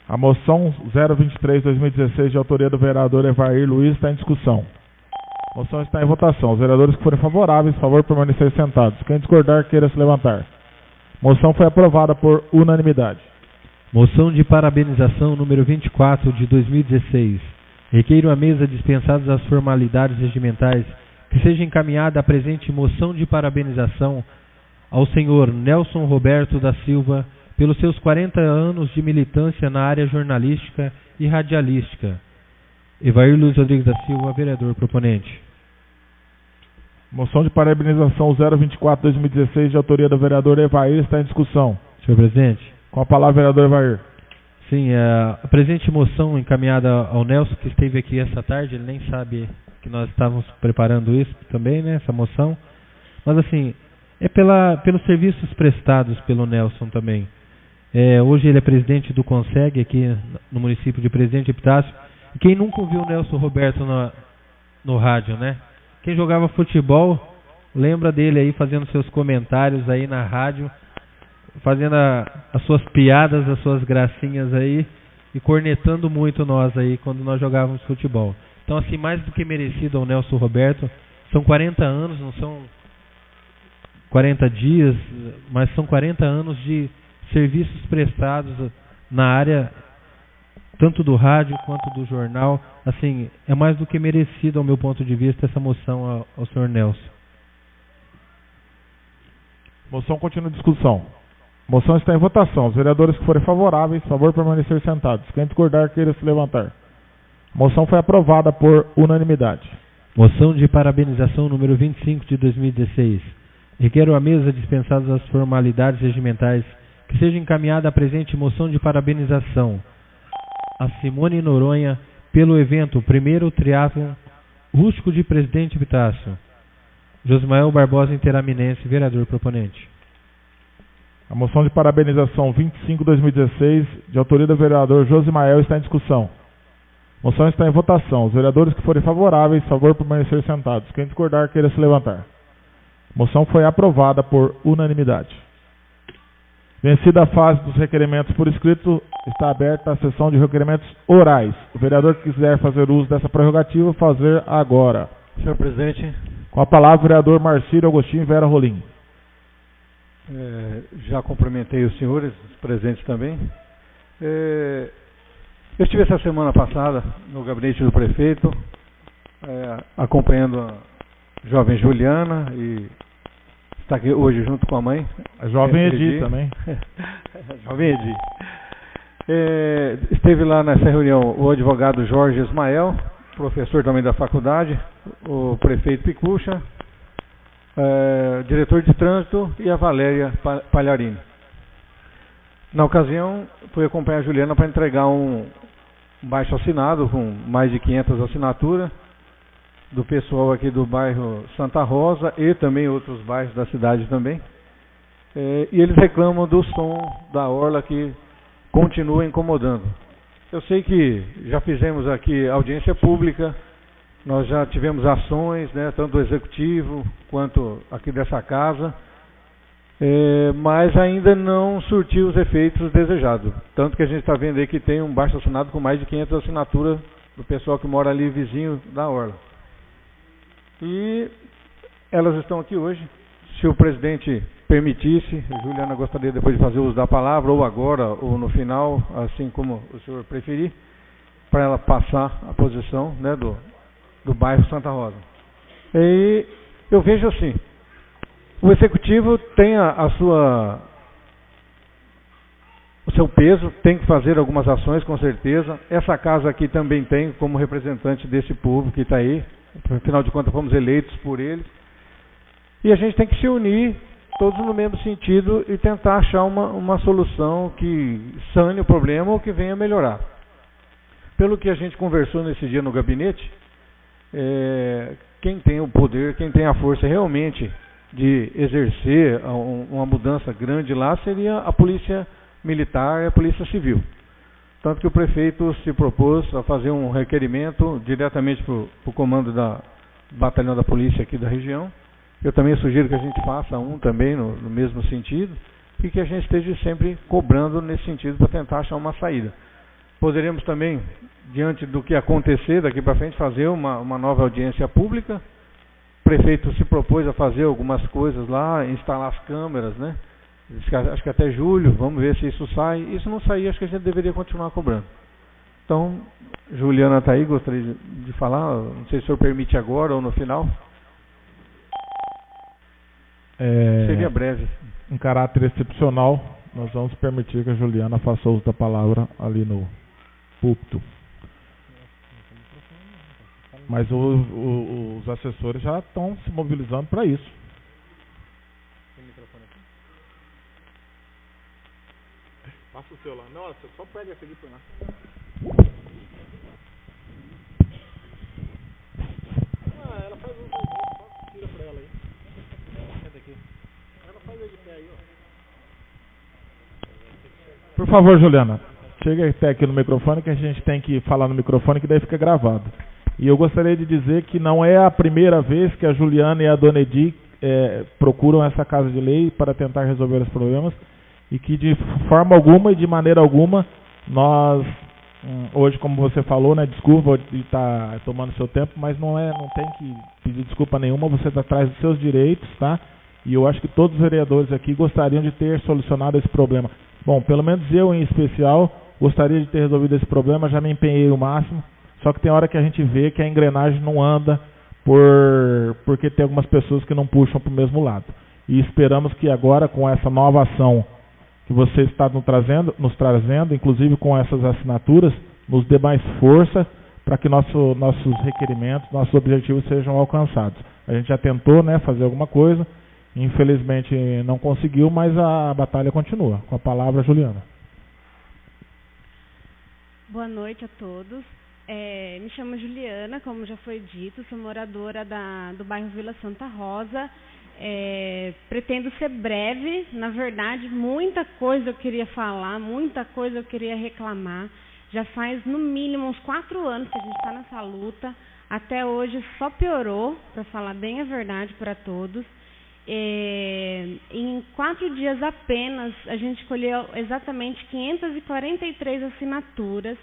A moção 023/2016, de autoria do vereador Evair Luiz, está em discussão. A moção está em votação. Os vereadores que forem favoráveis, por favor, permanecer sentados. Quem discordar, queira se levantar. Moção foi aprovada por unanimidade. Moção de parabenização número 24 de 2016. Requeiro à mesa, dispensadas as formalidades regimentais, que seja encaminhada a presente moção de parabenização ao senhor Nelson Roberto da Silva pelos seus 40 anos de militância na área jornalística e radialística. Evair Luiz Rodrigues da Silva, vereador proponente. Moção de parabenização 024/2016, de autoria do vereador Evair, está em discussão. Senhor presidente. Com a palavra, vereador Evair. Sim, a presente moção encaminhada ao Nelson, que esteve aqui essa tarde, ele nem sabe que nós estávamos preparando isso também, né, essa moção. Mas assim, é pelos serviços prestados pelo Nelson também. Hoje ele é presidente do CONSEG aqui no município de Presidente Epitácio. E quem nunca ouviu o Nelson Roberto no rádio, né? Quem jogava futebol, lembra dele aí fazendo seus comentários aí na rádio, fazendo as suas piadas, as suas gracinhas aí e cornetando muito nós aí quando nós jogávamos futebol. Então assim, mais do que merecido ao Nelson Roberto, são 40 anos, não são 40 dias, mas são 40 anos de serviços prestados na área tanto do rádio quanto do jornal. Assim, é mais do que merecido, ao meu ponto de vista, essa moção ao senhor Nelson. Moção continua em discussão. Moção está em votação. Os vereadores que forem favoráveis, por favor, permanecer sentados. Quem discordar, queira se levantar. Moção foi aprovada por unanimidade. Moção de parabenização número 25 de 2016. Requero à mesa, dispensadas as formalidades regimentais, que seja encaminhada a presente moção de parabenização a Simone Noronha pelo evento Primeiro Triatlon Rústico de Presidente Epitácio. Josmael Barbosa Interaminense, vereador proponente. A moção de parabenização 25/2016, de autoria do vereador Josimael, está em discussão. A moção está em votação. Os vereadores que forem favoráveis, por favor, permanecer sentados. Quem discordar, queira se levantar. A moção foi aprovada por unanimidade. Vencida a fase dos requerimentos por escrito, está aberta a sessão de requerimentos orais. O vereador que quiser fazer uso dessa prerrogativa, fazer agora. Senhor presidente. Com a palavra, o vereador Marcílio Agostinho Vera Rolim. Já cumprimentei os senhores, os presentes também. Eu estive essa semana passada no gabinete do prefeito, acompanhando a jovem Juliana e está aqui hoje junto com a mãe. A jovem Edi também. Jovem Edi. Esteve lá nessa reunião o advogado Jorge Ismael, professor também da faculdade, o prefeito Picucha, diretor de trânsito e a Valéria Palharini. Na ocasião, fui acompanhar a Juliana para entregar um baixo assinado com mais de 500 assinaturas do pessoal aqui do bairro Santa Rosa e também outros bairros da cidade também. E eles reclamam do som da orla que continua incomodando. Eu sei que já fizemos aqui audiência pública, nós já tivemos ações, né, tanto do executivo quanto aqui dessa casa, mas ainda não surtiu os efeitos desejados. Tanto que a gente está vendo aí que tem um baixo assinado com mais de 500 assinaturas do pessoal que mora ali vizinho da orla. E elas estão aqui hoje. Se o presidente permitisse, a Juliana gostaria depois de fazer uso da palavra, ou agora, ou no final, assim como o senhor preferir, para ela passar a posição, né, do bairro Santa Rosa. E eu vejo assim, o executivo tem o seu peso, tem que fazer algumas ações, com certeza. Essa casa aqui também tem, como representante desse povo que está aí, afinal de contas fomos eleitos por eles. E a gente tem que se unir, todos no mesmo sentido, e tentar achar uma solução que sane o problema ou que venha melhorar. Pelo que a gente conversou nesse dia no gabinete, quem tem o poder, quem tem a força realmente de exercer uma mudança grande lá seria a polícia militar e a polícia civil. Tanto que o prefeito se propôs a fazer um requerimento diretamente para o comando do batalhão da polícia aqui da região. Eu também sugiro que a gente faça um também no mesmo sentido e que a gente esteja sempre cobrando nesse sentido para tentar achar uma saída. Poderemos também, diante do que acontecer daqui para frente, fazer uma nova audiência pública. O prefeito se propôs a fazer algumas coisas lá, instalar as câmeras, né? Acho que até julho, vamos ver se isso sai. Isso não sair, acho que a gente deveria continuar cobrando. Então, Juliana está aí, gostaria de falar, não sei se o senhor permite agora ou no final. Seria breve. Em caráter excepcional, nós vamos permitir que a Juliana faça uso da palavra ali no púlpito. Mas os assessores já estão se mobilizando para isso. Tem microfone aqui? Passa o seu lá. Nossa, só pega esse aqui por lá. Ela faz um só tira pra ela aí. Senta aqui. Ela faz aí de pé aí, ó. Por favor, Juliana, chega até aqui no microfone, que a gente tem que falar no microfone, que daí fica gravado. E eu gostaria de dizer que não é a primeira vez que a Juliana e a Dona Edi procuram essa Casa de Lei para tentar resolver os problemas, e que de forma alguma e de maneira alguma nós, hoje, como você falou, né, desculpa de estar tomando seu tempo, mas não tem que pedir desculpa nenhuma, você está atrás dos seus direitos, tá? E eu acho que todos os vereadores aqui gostariam de ter solucionado esse problema. Bom, pelo menos eu em especial gostaria de ter resolvido esse problema, já me empenhei o máximo, só que tem hora que a gente vê que a engrenagem não anda porque tem algumas pessoas que não puxam para o mesmo lado. E esperamos que agora, com essa nova ação que você está nos trazendo, inclusive com essas assinaturas, nos dê mais força para que nossos requerimentos, nossos objetivos sejam alcançados. A gente já tentou, né, fazer alguma coisa, infelizmente não conseguiu, mas a batalha continua. Com a palavra, Juliana. Boa noite a todos. Me chamo Juliana, como já foi dito, sou moradora do bairro Vila Santa Rosa. Pretendo ser breve, na verdade, muita coisa eu queria falar, muita coisa eu queria reclamar. Já faz, no mínimo, uns 4 anos que a gente está nessa luta. Até hoje só piorou, para falar bem a verdade para todos. Em 4 dias apenas, a gente colheu exatamente 543 assinaturas.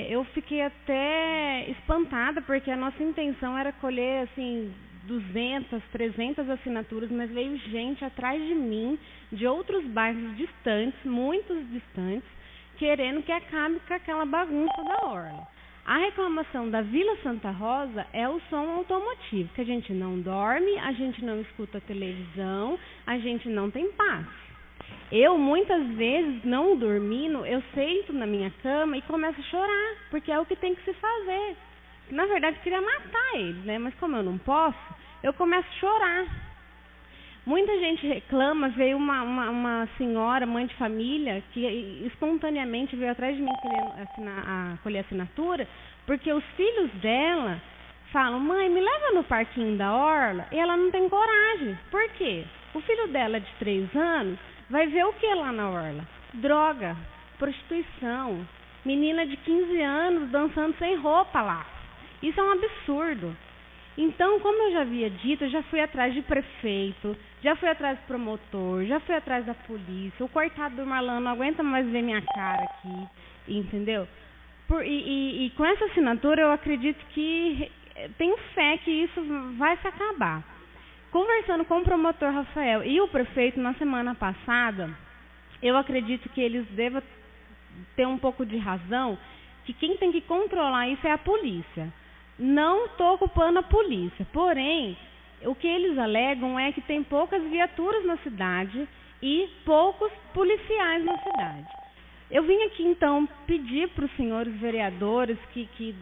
Eu fiquei até espantada, porque a nossa intenção era colher, assim, 200, 300 assinaturas, mas veio gente atrás de mim, de outros bairros distantes, muitos distantes, querendo que acabe com aquela bagunça da orla. A reclamação da Vila Santa Rosa é o som automotivo, que a gente não dorme, a gente não escuta televisão, a gente não tem paz. Eu, muitas vezes, não dormindo, eu sento na minha cama e começo a chorar, porque é o que tem que se fazer. Na verdade, eu queria matar eles, né? Mas como eu não posso, eu começo a chorar. Muita gente reclama, veio uma senhora, mãe de família, que espontaneamente veio atrás de mim querendo colher assinatura, porque os filhos dela falam: mãe, me leva no parquinho da orla, e ela não tem coragem. Por quê? O filho dela, de 3 anos, vai ver o que lá na orla? Droga, prostituição, menina de 15 anos dançando sem roupa lá. Isso é um absurdo. Então, como eu já havia dito, eu já fui atrás de prefeito, já fui atrás do promotor, já fui atrás da polícia. O coitado do Marlon não aguenta mais ver minha cara aqui, entendeu? E com essa assinatura, eu acredito que, tenho fé que isso vai se acabar. Conversando com o promotor Rafael e o prefeito na semana passada, eu acredito que eles devem ter um pouco de razão, que quem tem que controlar isso é a polícia. Não estou culpando a polícia, porém, o que eles alegam é que tem poucas viaturas na cidade e poucos policiais na cidade. Eu vim aqui, então, pedir para os senhores vereadores que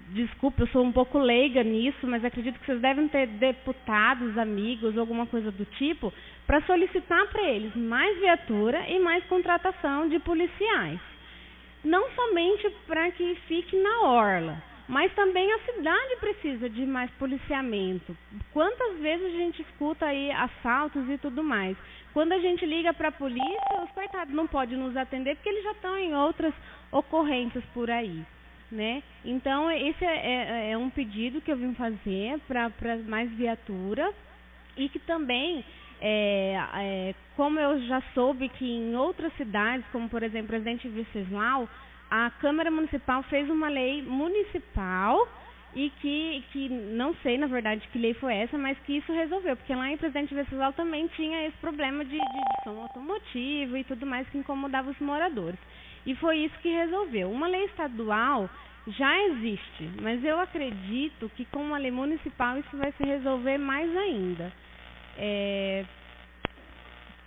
desculpe, eu sou um pouco leiga nisso, mas acredito que vocês devem ter deputados, amigos, alguma coisa do tipo, para solicitar para eles mais viatura e mais contratação de policiais. Não somente para que fique na orla, mas também a cidade precisa de mais policiamento. Quantas vezes a gente escuta aí assaltos e tudo mais? Quando a gente liga para a polícia, os coitados não podem nos atender porque eles já estão em outras ocorrências por aí, né? Então, esse é um pedido que eu vim fazer para mais viatura, e que também, como eu já soube que em outras cidades, como por exemplo Presidente Venceslau, a Câmara Municipal fez uma lei municipal e que não sei, na verdade, que lei foi essa, mas que isso resolveu, porque lá em Presidente Venceslau também tinha esse problema de som automotivo e tudo mais que incomodava os moradores. E foi isso que resolveu. Uma lei estadual já existe, mas eu acredito que com uma lei municipal isso vai se resolver mais ainda.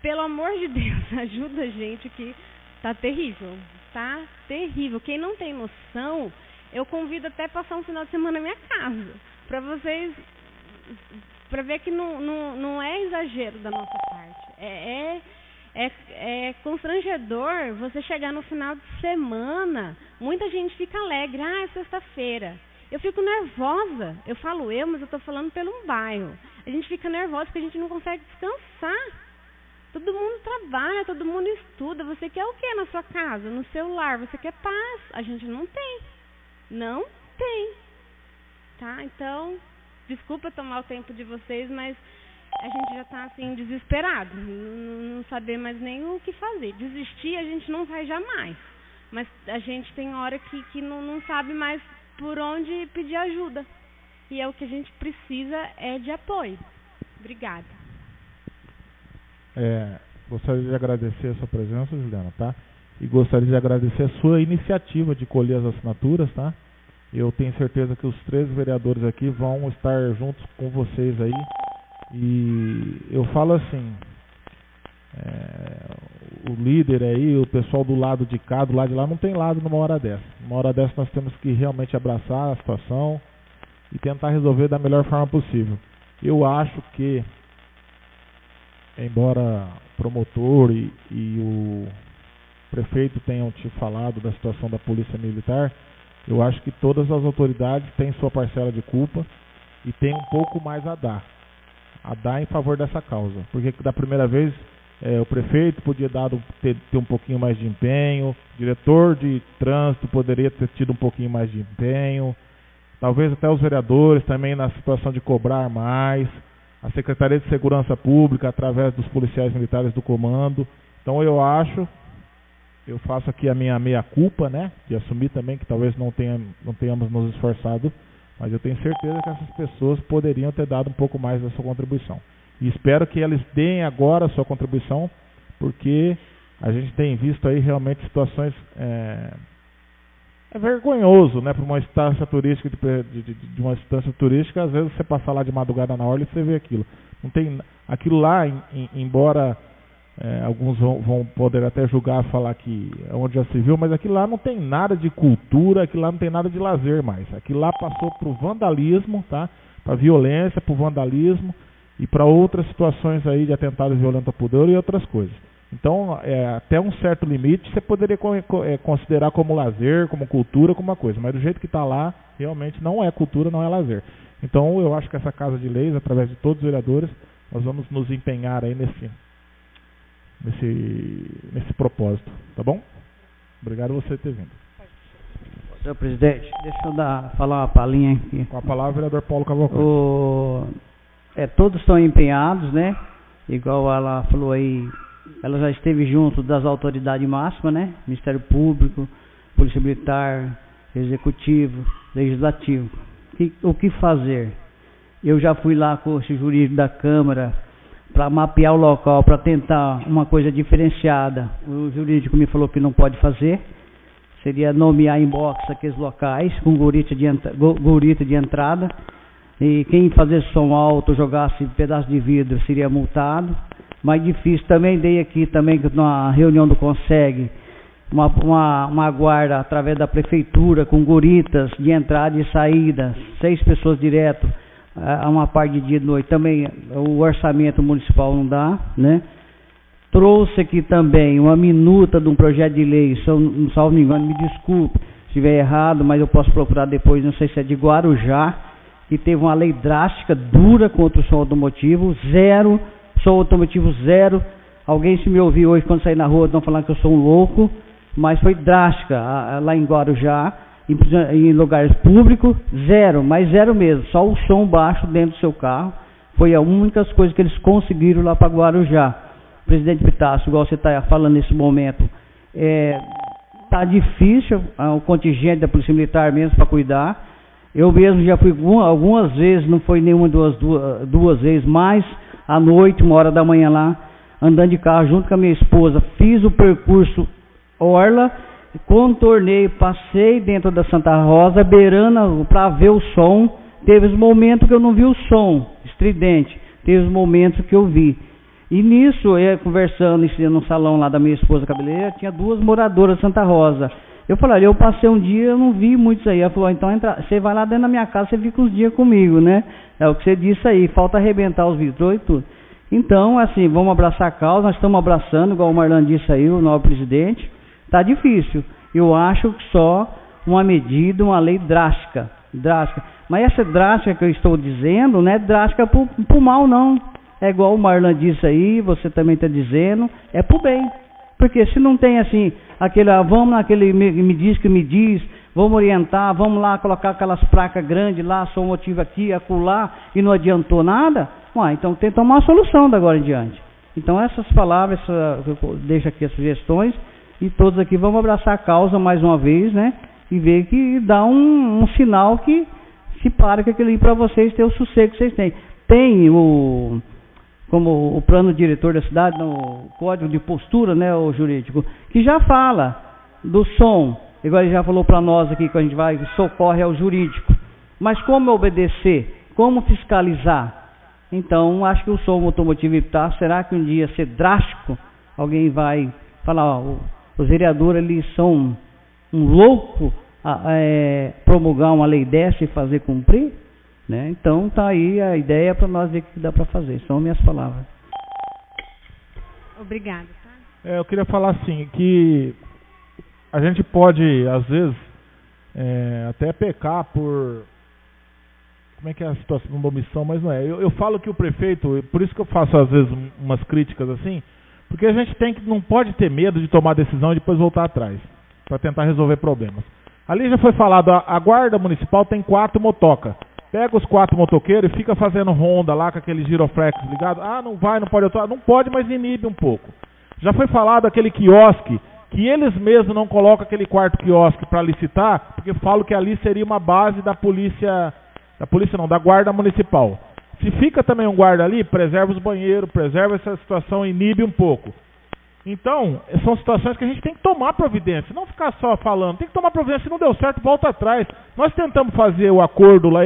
Pelo amor de Deus, ajuda a gente que tá terrível, tá terrível. Quem não tem noção, eu convido até a passar um final de semana na minha casa, para vocês, para ver que não é exagero da nossa parte. É constrangedor você chegar no final de semana, muita gente fica alegre, é sexta-feira. Eu fico nervosa, eu falo mas eu estou falando pelo bairro. A gente fica nervosa porque a gente não consegue descansar. Todo mundo trabalha, todo mundo estuda. Você quer o que na sua casa, no seu lar? Você quer paz? A gente não tem. Não tem. Tá? Então, desculpa tomar o tempo de vocês, mas a gente já está assim, desesperado. Não saber mais nem o que fazer. Desistir a gente não vai jamais. Mas a gente tem hora que não sabe mais por onde pedir ajuda. E é o que a gente precisa de apoio. Obrigada. Gostaria de agradecer a sua presença, Juliana, tá? E gostaria de agradecer a sua iniciativa de colher as assinaturas, tá? Eu tenho certeza que os 13 vereadores aqui vão estar juntos com vocês aí. E eu falo assim, o líder aí, o pessoal do lado de cá, do lado de lá, não tem lado numa hora dessa. Numa hora dessa nós temos que realmente abraçar a situação e tentar resolver da melhor forma possível. Eu acho que, embora o promotor e o prefeito tenham te falado da situação da Polícia Militar, eu acho que todas as autoridades têm sua parcela de culpa e tem um pouco mais a dar em favor dessa causa. Porque da primeira vez o prefeito podia ter um pouquinho mais de empenho, o diretor de trânsito poderia ter tido um pouquinho mais de empenho, talvez até os vereadores também na situação de cobrar mais, a Secretaria de Segurança Pública através dos policiais militares do comando. Então eu faço aqui a minha meia-culpa, né, de assumir também que talvez não tenhamos nos esforçado, mas eu tenho certeza que essas pessoas poderiam ter dado um pouco mais da sua contribuição. E espero que eles deem agora a sua contribuição, porque a gente tem visto aí realmente situações... É vergonhoso, né, para uma instância turística, de uma instância turística, às vezes você passar lá de madrugada na orla e você vê aquilo. Não tem, aquilo lá, embora alguns vão poder até julgar, falar que é onde já se viu, mas aquilo lá não tem nada de cultura, aquilo lá não tem nada de lazer mais. Aquilo lá passou para o vandalismo, tá? Para a violência, para o vandalismo e para outras situações aí de atentado violento ao pudor e outras coisas. Então, até um certo limite, você poderia considerar como lazer, como cultura, como uma coisa. Mas do jeito que está lá, realmente não é cultura, não é lazer. Então, eu acho que essa Casa de Leis, através de todos os vereadores, nós vamos nos empenhar aí nesse propósito. Tá bom? Obrigado por você ter vindo. Senhor presidente, deixa eu falar uma palhinha aqui. Com a palavra, vereador Paulo Cavalcante. Todos estão empenhados, né? Igual ela falou aí... Ela já esteve junto das autoridades máximas, né? Ministério Público, Polícia Militar, Executivo, Legislativo. O que fazer? Eu já fui lá com o jurídico da Câmara para mapear o local, para tentar uma coisa diferenciada. O jurídico me falou que não pode fazer. Seria nomear em box aqueles locais com gorita de entrada. E quem fazer som alto, jogasse pedaço de vidro, seria multado. Mais difícil também, dei aqui também na reunião do CONSEG uma guarda através da prefeitura com guritas de entrada e saída, 6 pessoas direto a uma parte de dia e noite. Também o orçamento municipal não dá, né? Trouxe aqui também uma minuta de um projeto de lei, salvo me engano, me desculpe se estiver errado, mas eu posso procurar depois, não sei se é de Guarujá, que teve uma lei drástica, dura contra o som automotivo, som automotivo zero. Alguém se me ouviu hoje quando sair na rua, estão falando que eu sou um louco, mas foi drástica lá em Guarujá, em lugares públicos, zero, mas zero mesmo, só o som baixo dentro do seu carro. Foi a única coisa que eles conseguiram lá para Guarujá. Presidente Pitácio, igual você está falando nesse momento, está difícil, o contingente da Polícia Militar mesmo para cuidar. Eu mesmo já fui algumas vezes, não foi nenhuma, duas vezes, mas à noite, 1h da manhã lá, andando de carro junto com a minha esposa, fiz o percurso Orla, contornei, passei dentro da Santa Rosa, beirando para ver o som. Teve os momentos que eu não vi o som estridente, teve os momentos que eu vi. E nisso, eu conversando no salão lá da minha esposa cabeleireira, tinha 2 moradoras de Santa Rosa. Eu falei, eu passei um dia, eu não vi muitos aí. Ela falou, então você vai lá dentro da minha casa, você fica uns dias comigo, né? É o que você disse aí, falta arrebentar os vitrôs e tudo. Então, assim, vamos abraçar a causa, nós estamos abraçando, igual o Marlan disse aí, o novo presidente. Está difícil. Eu acho que só uma medida, uma lei drástica. Mas essa drástica que eu estou dizendo não é drástica para o mal, não. É igual o Marlan disse aí, você também está dizendo, é para o bem. Porque se não tem assim, vamos naquele me diz, vamos orientar, vamos lá colocar aquelas placas grandes lá, só motivo aqui, acolá, e não adiantou nada, então tem que tomar uma solução da agora em diante. Então essas palavras, eu deixo aqui as sugestões, e todos aqui vamos abraçar a causa mais uma vez, né? E ver que dá um sinal que se para com aquilo aí para vocês ter o sossego que vocês têm. Tem como o plano diretor da cidade, no código de postura, né, o jurídico, que já fala do som, igual ele já falou para nós aqui que a gente vai, socorre ao jurídico. Mas como obedecer? Como fiscalizar? Então, acho que o som automotivo evitar, será que um dia ser drástico, alguém vai falar, os vereadores ali são um louco promulgar uma lei dessa e fazer cumprir? Né? Então tá aí a ideia para nós ver o que dá para fazer. São minhas palavras. Obrigada. Tá? Eu queria falar assim, que a gente pode, às vezes, até pecar por... Como é que é a situação de uma omissão, mas não é. Eu falo que o prefeito, por isso que eu faço às vezes umas críticas assim, porque a gente não pode ter medo de tomar decisão e depois voltar atrás, para tentar resolver problemas. Ali já foi falado, a guarda municipal tem 4 motocas. Pega os 4 motoqueiros e fica fazendo ronda lá com aquele giroflex ligado. Não vai, não pode atuar. Não pode, mas inibe um pouco. Já foi falado aquele quiosque, que eles mesmos não colocam aquele quarto quiosque para licitar, porque falam que ali seria uma base da da guarda municipal. Se fica também um guarda ali, preserva os banheiros, preserva essa situação, inibe um pouco. Então, são situações que a gente tem que tomar providência, não ficar só falando, tem que tomar providência, se não deu certo, volta atrás. Nós tentamos fazer o acordo lá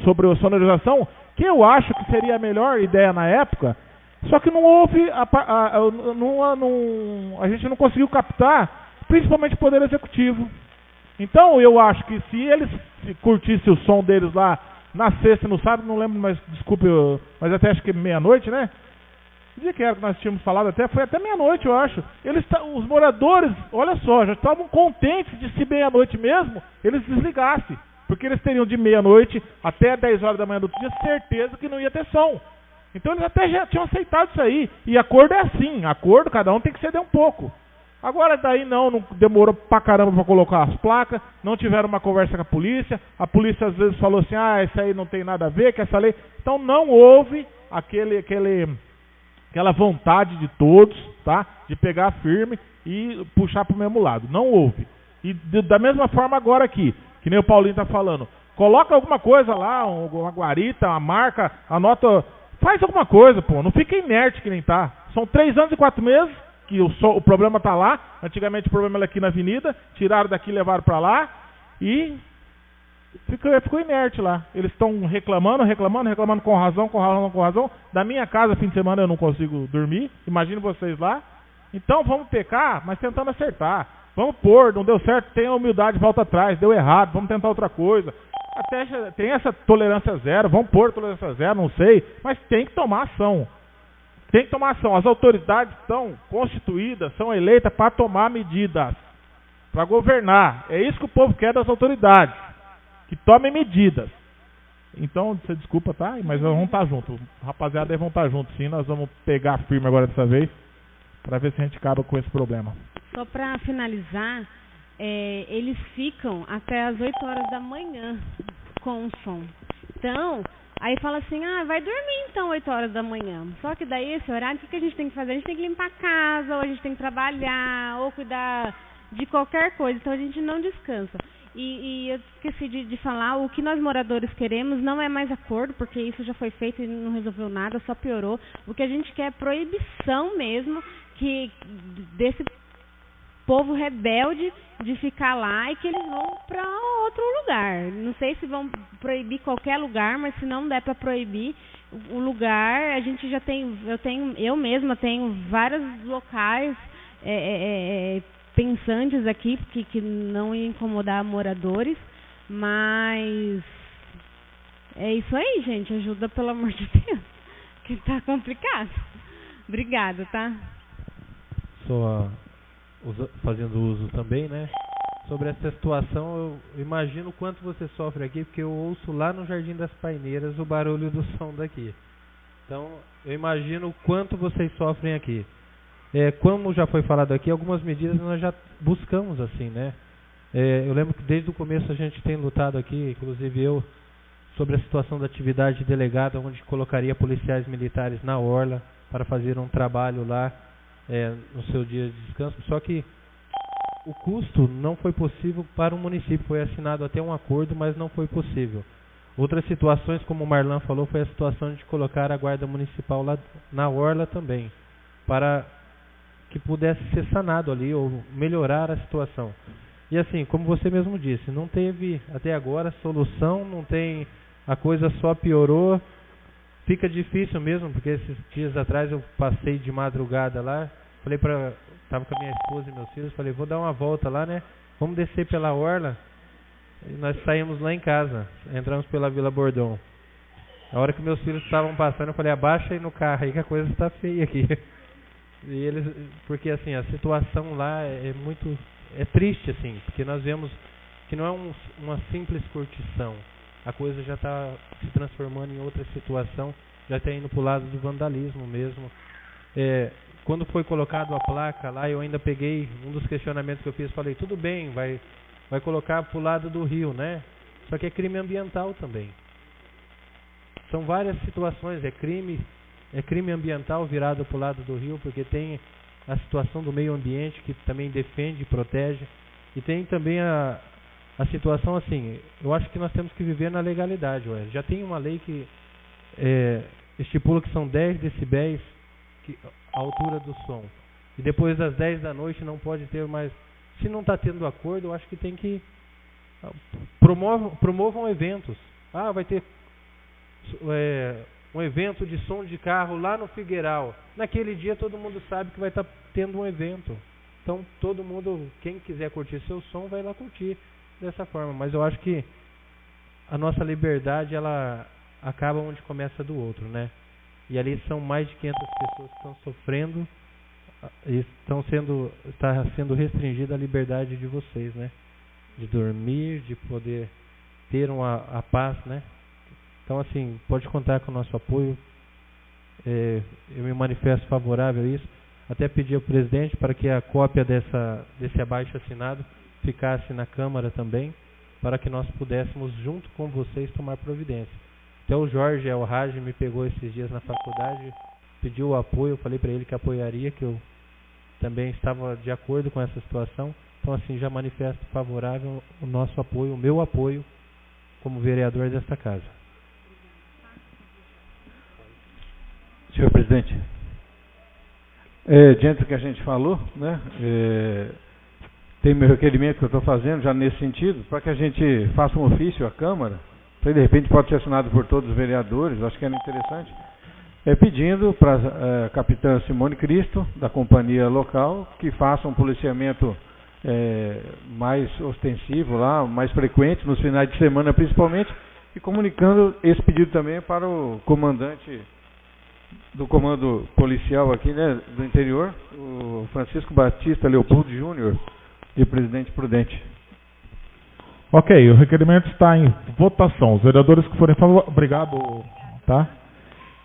sobre a sonorização, que eu acho que seria a melhor ideia na época, só que não houve, a gente não conseguiu captar, principalmente o Poder Executivo. Então, eu acho que se eles curtissem o som deles lá na sexta e no sábado, não lembro, mas desculpe, mas até acho que meia-noite, né? O dia que era que nós tínhamos falado, foi até meia-noite, eu acho. Os moradores, olha só, já estavam contentes de se meia-noite mesmo, eles desligassem. Porque eles teriam de meia-noite até 10 horas da manhã do outro dia certeza que não ia ter som. Então eles até já tinham aceitado isso aí. E acordo é assim, acordo cada um tem que ceder um pouco. Agora daí não demorou pra caramba pra colocar as placas, não tiveram uma conversa com a polícia às vezes falou assim, isso aí não tem nada a ver com essa lei. Então não houve aquela vontade de todos, tá? De pegar firme e puxar pro mesmo lado. Não houve. E da mesma forma agora aqui, que nem o Paulinho tá falando, coloca alguma coisa lá, uma guarita, uma marca, anota, faz alguma coisa, pô, não fica inerte que nem tá. São 3 anos e 4 meses que o problema tá lá, antigamente o problema era aqui na avenida, tiraram daqui e levaram para lá, e ficou inerte lá. Eles estão reclamando com razão. Da minha casa, fim de semana, eu não consigo dormir, imagino vocês lá. Então vamos pecar, mas tentando acertar. Vamos pôr, não deu certo, tenha humildade, volta atrás, deu errado, vamos tentar outra coisa. Até tem essa tolerância zero, vamos pôr tolerância zero, não sei, mas tem que tomar ação. Tem que tomar ação. As autoridades estão constituídas, são eleitas para tomar medidas, para governar. É isso que o povo quer das autoridades, que tomem medidas. Então, você desculpa, tá? Mas nós vamos estar juntos. Rapaziada, vão estar juntos sim, nós vamos pegar firme agora dessa vez, para ver se a gente acaba com esse problema. Só para finalizar, eles ficam até as 8 horas da manhã com o som. Então, aí fala assim, vai dormir então 8 horas da manhã. Só que daí esse horário, o que a gente tem que fazer? A gente tem que limpar a casa, ou a gente tem que trabalhar, ou cuidar de qualquer coisa, então a gente não descansa. E eu esqueci de falar, o que nós moradores queremos não é mais acordo, porque isso já foi feito e não resolveu nada, só piorou. O que a gente quer é proibição mesmo, desse povo rebelde de ficar lá e que eles vão para outro lugar. Não sei se vão proibir qualquer lugar, mas se não der para proibir o lugar, a gente já tem, eu mesma tenho vários locais pensantes aqui, que não ia incomodar moradores, mas é isso aí, gente, ajuda pelo amor de Deus, que tá complicado. Obrigada, tá? Só fazendo uso também, né? Sobre essa situação, eu imagino o quanto você sofre aqui, porque eu ouço lá no Jardim das Paineiras o barulho do som daqui. Então, eu imagino o quanto vocês sofrem aqui. Como já foi falado aqui, algumas medidas nós já buscamos assim, né? Eu lembro que desde o começo a gente tem lutado aqui, inclusive eu, sobre a situação da atividade delegada, onde colocaria policiais militares na orla para fazer um trabalho lá no seu dia de descanso. Só que o custo não foi possível para o município, foi assinado até um acordo, mas não foi possível. Outras situações, como o Marlan falou, foi a situação de colocar a guarda municipal lá na orla também, para que pudesse ser sanado ali ou melhorar a situação. E assim, como você mesmo disse, não teve até agora solução, não tem, a coisa só piorou. Fica difícil mesmo, porque esses dias atrás eu passei de madrugada lá, estava com a minha esposa e meus filhos, falei, vou dar uma volta lá, né? Vamos descer pela orla. E nós saímos lá em casa, entramos pela Vila Bordão. A hora que meus filhos estavam passando, eu falei, abaixa aí no carro aí que a coisa está feia aqui. E eles, porque assim, a situação lá é triste assim, porque nós vemos que não é uma simples curtição. A coisa já está se transformando em outra situação, já está indo para o lado do vandalismo mesmo. Quando foi colocado a placa lá, eu ainda peguei um dos questionamentos que eu fiz, falei, tudo bem, vai colocar para o lado do rio, né? Só que é crime ambiental também. São várias situações, é crime ambiental virado para o lado do rio, porque tem a situação do meio ambiente que também defende e protege, e tem também a situação assim, eu acho que nós temos que viver na legalidade. Já tem uma lei que estipula que são 10 decibéis a altura do som, e depois das 10 da noite não pode ter mais. Se não está tendo acordo, eu acho que tem que promovam eventos. Vai ter um evento de som de carro lá no Figueiral. Naquele dia todo mundo sabe que vai estar tendo um evento. Então todo mundo, quem quiser curtir seu som, vai lá curtir dessa forma. Mas eu acho que a nossa liberdade, ela acaba onde começa do outro, né? E ali são mais de 500 pessoas que estão sofrendo e está sendo restringida a liberdade de vocês, né? De dormir, de poder ter a paz, né? Então, assim, pode contar com o nosso apoio. Eu me manifesto favorável a isso. Até pedi ao presidente para que a cópia desse abaixo-assinado ficasse na Câmara também, para que nós pudéssemos, junto com vocês, tomar providência. Até o Jorge Elrage me pegou esses dias na faculdade, pediu o apoio, eu falei para ele que apoiaria, que eu também estava de acordo com essa situação. Então, assim, já manifesto favorável o nosso apoio, o meu apoio, como vereador desta casa. Senhor presidente, diante do que a gente falou, né, tem meu requerimento que eu estou fazendo já nesse sentido, para que a gente faça um ofício à Câmara, que de repente pode ser assinado por todos os vereadores, acho que era interessante, pedindo para a capitã Simone Cristo, da companhia local, que faça um policiamento mais ostensivo lá, mais frequente, nos finais de semana principalmente, e comunicando esse pedido também para o comandante do comando policial aqui, né, do interior, o Francisco Batista Leopoldo Júnior, de Presidente Prudente. Ok, o requerimento está em votação. Os vereadores que forem favoráveis... Obrigado, tá?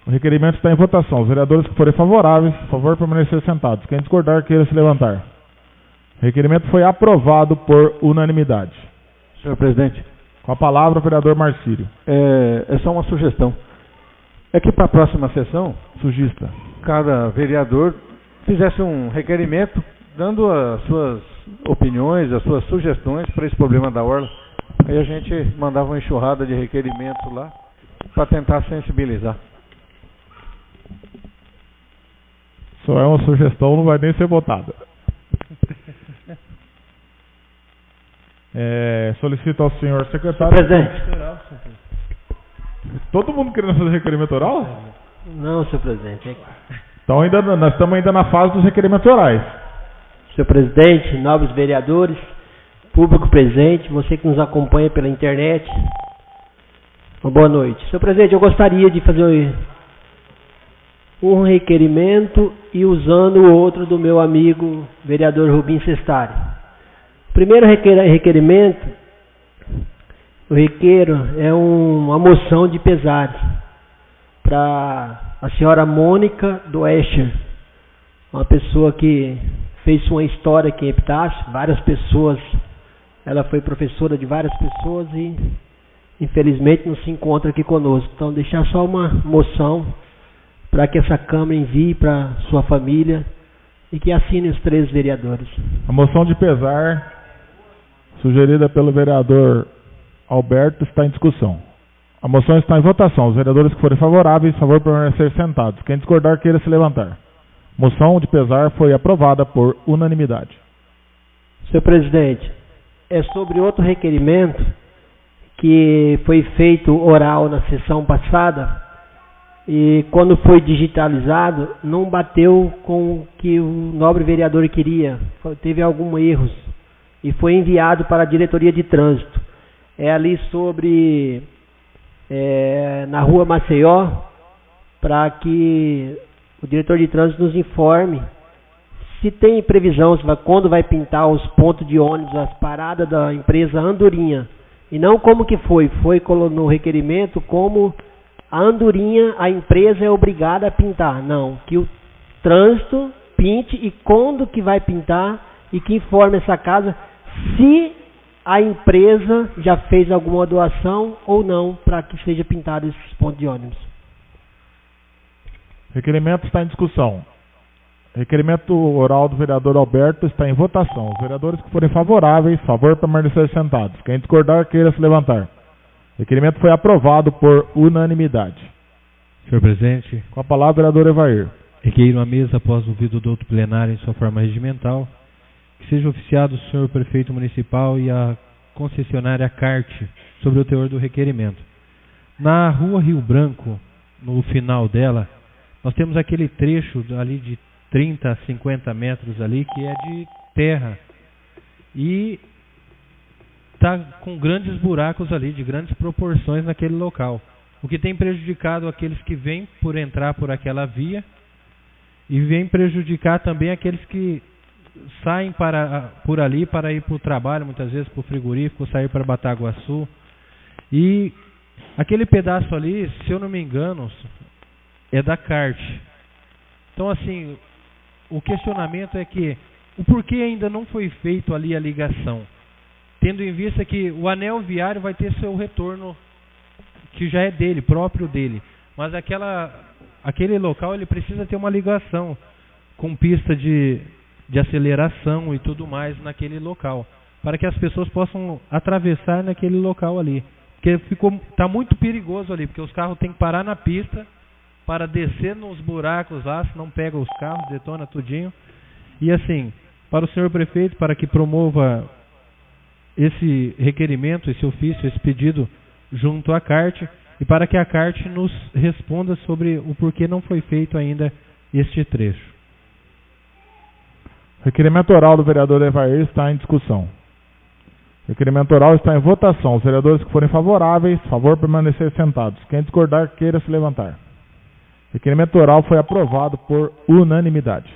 O requerimento está em votação. Os vereadores que forem favoráveis, por favor, permanecer sentados. Quem discordar, queira se levantar. O requerimento foi aprovado por unanimidade. Senhor presidente. Com a palavra, o vereador Marcílio. É só uma sugestão. É que para a próxima sessão, sugista, cada vereador fizesse um requerimento dando as suas opiniões, as suas sugestões para esse problema da orla. Aí a gente mandava uma enxurrada de requerimentos lá para tentar sensibilizar. Só é uma sugestão, não vai nem ser votada. Solicito ao senhor secretário. Senhor presidente. Todo mundo querendo fazer requerimento oral? Não, senhor presidente. Então nós estamos ainda na fase dos requerimentos orais. Senhor presidente, nobres vereadores, público presente, você que nos acompanha pela internet, uma boa noite. Senhor presidente, eu gostaria de fazer um requerimento e usando o outro do meu amigo vereador Rubim Cestari. Primeiro requerimento, eu requeiro uma moção de pesar para a senhora Mônica Doescher, uma pessoa que fez sua história aqui em Epitácio, várias pessoas, ela foi professora de várias pessoas e infelizmente não se encontra aqui conosco. Então deixar só uma moção para que essa Câmara envie para sua família e que assine os 3 vereadores. A moção de pesar sugerida pelo vereador Alberto está em discussão. A moção está em votação. Os vereadores que forem favoráveis, favor permanecer sentados. Quem discordar, queira se levantar. Moção de pesar foi aprovada por unanimidade. Senhor presidente, é sobre outro requerimento que foi feito oral na sessão passada e quando foi digitalizado não bateu com o que o nobre vereador queria. Teve alguns erros e foi enviado para a diretoria de trânsito. É ali sobre na rua Maceió, para que o diretor de trânsito nos informe se tem previsão, quando vai pintar os pontos de ônibus, as paradas da empresa Andorinha. E não como que foi no requerimento, como a Andorinha, a empresa é obrigada a pintar. Não, que o trânsito pinte e quando que vai pintar e que informe essa casa se a empresa já fez alguma doação ou não para que seja pintado esses pontos de ônibus. Requerimento está em discussão. Requerimento oral do vereador Alberto está em votação. Os vereadores que forem favoráveis, favor permanecer sentados. Quem discordar, queira se levantar. Requerimento foi aprovado por unanimidade. Senhor presidente. Com a palavra, vereador Evair. Requeiro a mesa, após o ouvido do outro plenário em sua forma regimental, que seja oficiado o senhor prefeito municipal e a concessionária CART sobre o teor do requerimento. Na rua Rio Branco, no final dela, nós temos aquele trecho ali de 30 a 50 metros ali que é de terra e está com grandes buracos ali, de grandes proporções naquele local, o que tem prejudicado aqueles que vêm por entrar por aquela via e vem prejudicar também aqueles que saem por ali para ir para o trabalho, muitas vezes para o frigorífico, sair para Bataguaçu. E aquele pedaço ali, se eu não me engano, é da CART. Então, assim, o questionamento é que o porquê ainda não foi feito ali a ligação, tendo em vista que o anel viário vai ter seu retorno, que já é dele, próprio dele, mas aquele local ele precisa ter uma ligação com pista de aceleração e tudo mais naquele local, para que as pessoas possam atravessar naquele local ali, porque está muito perigoso ali, porque os carros têm que parar na pista para descer nos buracos lá, senão pega os carros, detona tudinho. E assim, para o senhor prefeito, para que promova esse requerimento, esse ofício, esse pedido junto à CART, e para que a CART nos responda sobre o porquê não foi feito ainda este trecho. Requerimento oral do vereador Evair está em discussão. Requerimento oral está em votação. Os vereadores que forem favoráveis, favor permanecer sentados. Quem discordar, queira se levantar. Requerimento oral foi aprovado por unanimidade.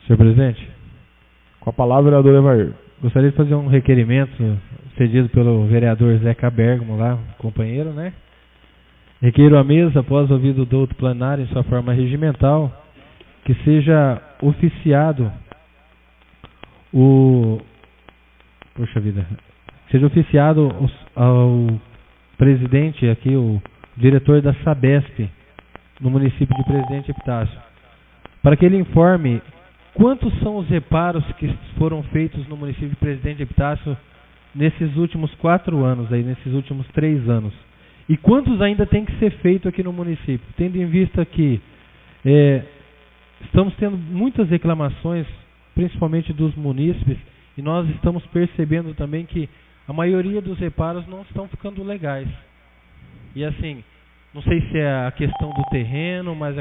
Senhor presidente. Com a palavra, vereador Evair. Gostaria de fazer um requerimento cedido pelo vereador Zeca Bergamo lá, companheiro, né? Requeiro a mesa, após ouvido do outro plenário em sua forma regimental, que seja oficiado seja oficiado ao presidente aqui, o diretor da Sabesp, no município de Presidente Epitácio, para que ele informe quantos são os reparos que foram feitos no município de Presidente Epitácio nesses últimos 4 anos, aí, nesses últimos 3 anos? E quantos ainda tem que ser feito aqui no município? Tendo em vista que estamos tendo muitas reclamações, principalmente dos munícipes, e nós estamos percebendo também que a maioria dos reparos não estão ficando legais. E assim, não sei se é a questão do terreno, mas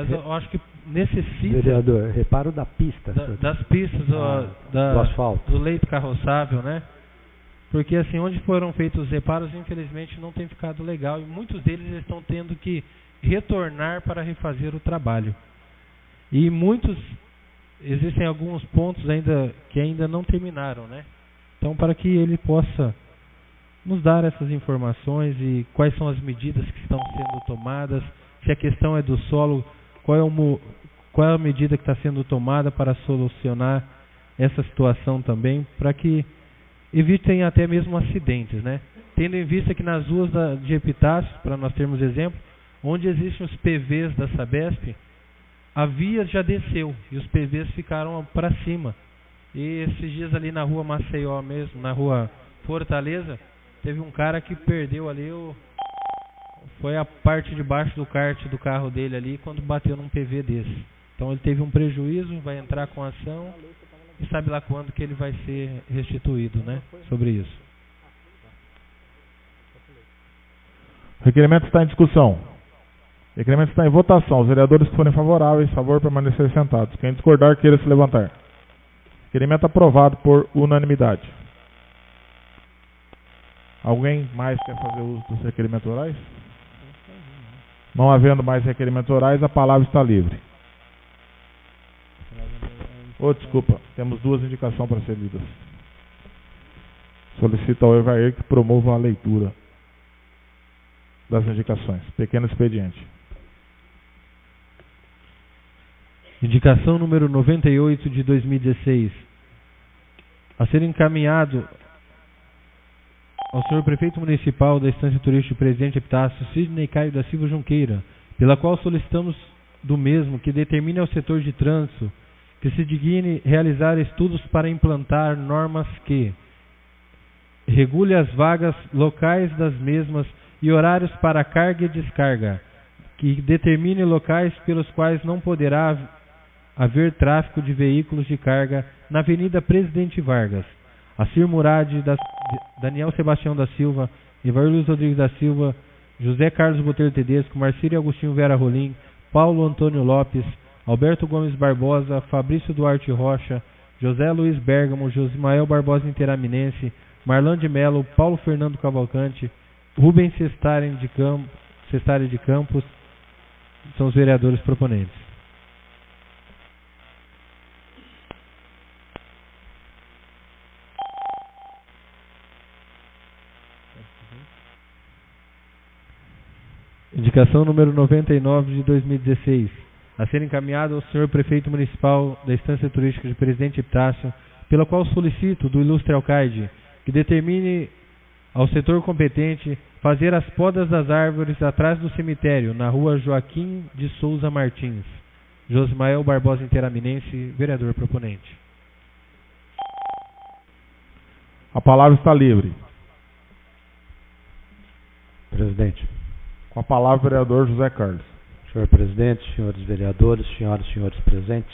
eu acho que necessita... Vereador, reparo da pista. Das pistas, do asfalto. Do leito carroçável, né? Porque assim, onde foram feitos os reparos, infelizmente não tem ficado legal. E muitos deles estão tendo que retornar para refazer o trabalho. E existem alguns pontos que ainda não terminaram, né? Então, para que ele possa nos dar essas informações e quais são as medidas que estão sendo tomadas, se a questão é do solo, qual é a medida que está sendo tomada para solucionar essa situação também, para que evitem até mesmo acidentes, né? Tendo em vista que nas ruas de Epitácio, para nós termos exemplo, onde existem os PVs da Sabesp, a via já desceu e os PVs ficaram para cima. E esses dias ali na rua Maceió mesmo, na rua Fortaleza, teve um cara que perdeu ali, foi a parte de baixo do kart do carro dele ali quando bateu num PV desse. Então ele teve um prejuízo, vai entrar com ação e sabe lá quando que ele vai ser restituído, né? Sobre isso. O requerimento está em discussão. O requerimento está em votação. Os vereadores que forem favoráveis, favor permanecer sentados. Quem discordar, queira se levantar. Requerimento aprovado por unanimidade. Alguém mais quer fazer uso dos requerimentos orais? Não havendo mais requerimentos orais, a palavra está livre. Desculpa, temos 2 indicações para ser lidas. Solicito ao Evair que promova a leitura das indicações. Pequeno expediente. Indicação número 98 de 2016. A ser encaminhado ao senhor prefeito municipal da Estância Turística Presidente Epitácio, Sidney Caio da Silva Junqueira, pela qual solicitamos do mesmo que determine ao setor de trânsito que se digne realizar estudos para implantar normas que regule as vagas locais das mesmas e horários para carga e descarga, que determine locais pelos quais não poderá haver tráfego de veículos de carga na Avenida Presidente Vargas, Assir Murad, Daniel Sebastião da Silva, Ivar Luiz Rodrigues da Silva, José Carlos Botelho Tedesco, Marcílio Agostinho Vera Rolim, Paulo Antônio Lopes, Alberto Gomes Barbosa, Fabrício Duarte Rocha, José Luiz Bergamo, Josimael Barbosa Interaminense, Marlan de Melo, Paulo Fernando Cavalcante, Rubens Cestari de Campos, são os vereadores proponentes. Indicação número 99 de 2016. A ser encaminhado ao senhor prefeito municipal da Estância Turística de Presidente Epitácio, pela qual solicito do ilustre alcaide que determine ao setor competente fazer as podas das árvores atrás do cemitério, na rua Joaquim de Souza Martins. Josimael Barbosa Interaminense, vereador proponente. A palavra está livre. Presidente. Com a palavra, o vereador José Carlos. Senhor presidente, senhores vereadores, senhoras e senhores presentes.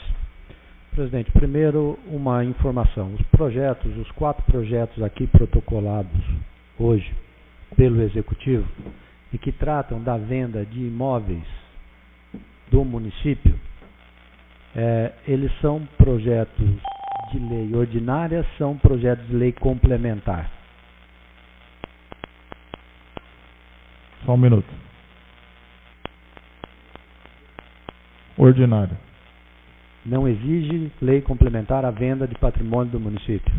Presidente, primeiro uma informação. Os 4 projetos aqui protocolados hoje pelo Executivo e que tratam da venda de imóveis do município, eles são projetos de lei ordinária, são projetos de lei complementar. Só um minuto. Ordinário. Não exige lei complementar a venda de patrimônio do município.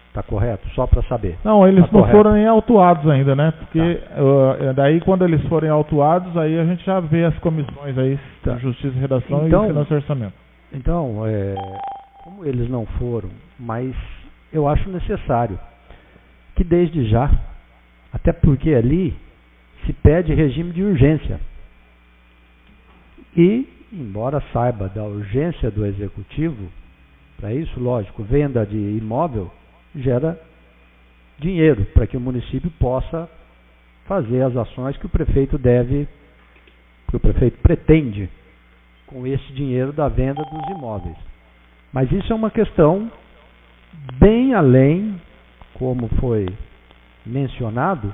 Está correto? Só para saber. Não, eles tá não correto. foram nem autuados ainda, né? Porque daí quando eles forem autuados, aí a gente já vê as comissões aí, Tá. Justiça e Redação Então, e Finanças e Orçamento. Então, como eles não foram, mas eu acho necessário que desde já, até porque ali se pede regime de urgência. E, embora saiba da urgência do Executivo, Para isso, lógico, venda de imóvel gera dinheiro para que o município possa fazer as ações que o prefeito pretende com esse dinheiro da venda dos imóveis. Mas isso é uma questão bem além, como foi mencionado,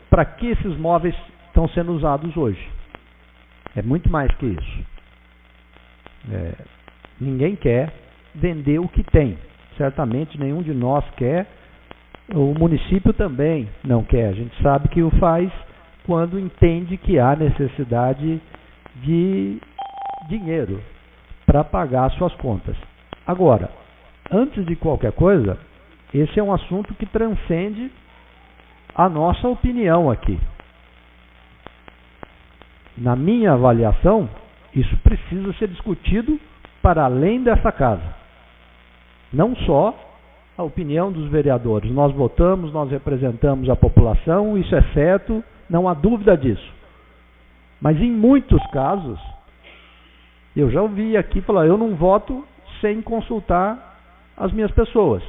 para que esses móveis estão sendo usados hoje. É muito mais que isso. Ninguém quer vender o que tem. Certamente nenhum de nós quer. O município também não quer. A gente sabe que o faz quando entende que há necessidade de dinheiro para pagar suas contas. Agora, antes de qualquer coisa, esse é um assunto que transcende a nossa opinião aqui. Na minha avaliação, isso precisa ser discutido para além dessa casa. Não só a opinião dos vereadores. Nós votamos, nós representamos a população, isso é certo, não há dúvida disso. Mas em muitos casos, eu já ouvi aqui falar, eu não voto sem consultar as minhas pessoas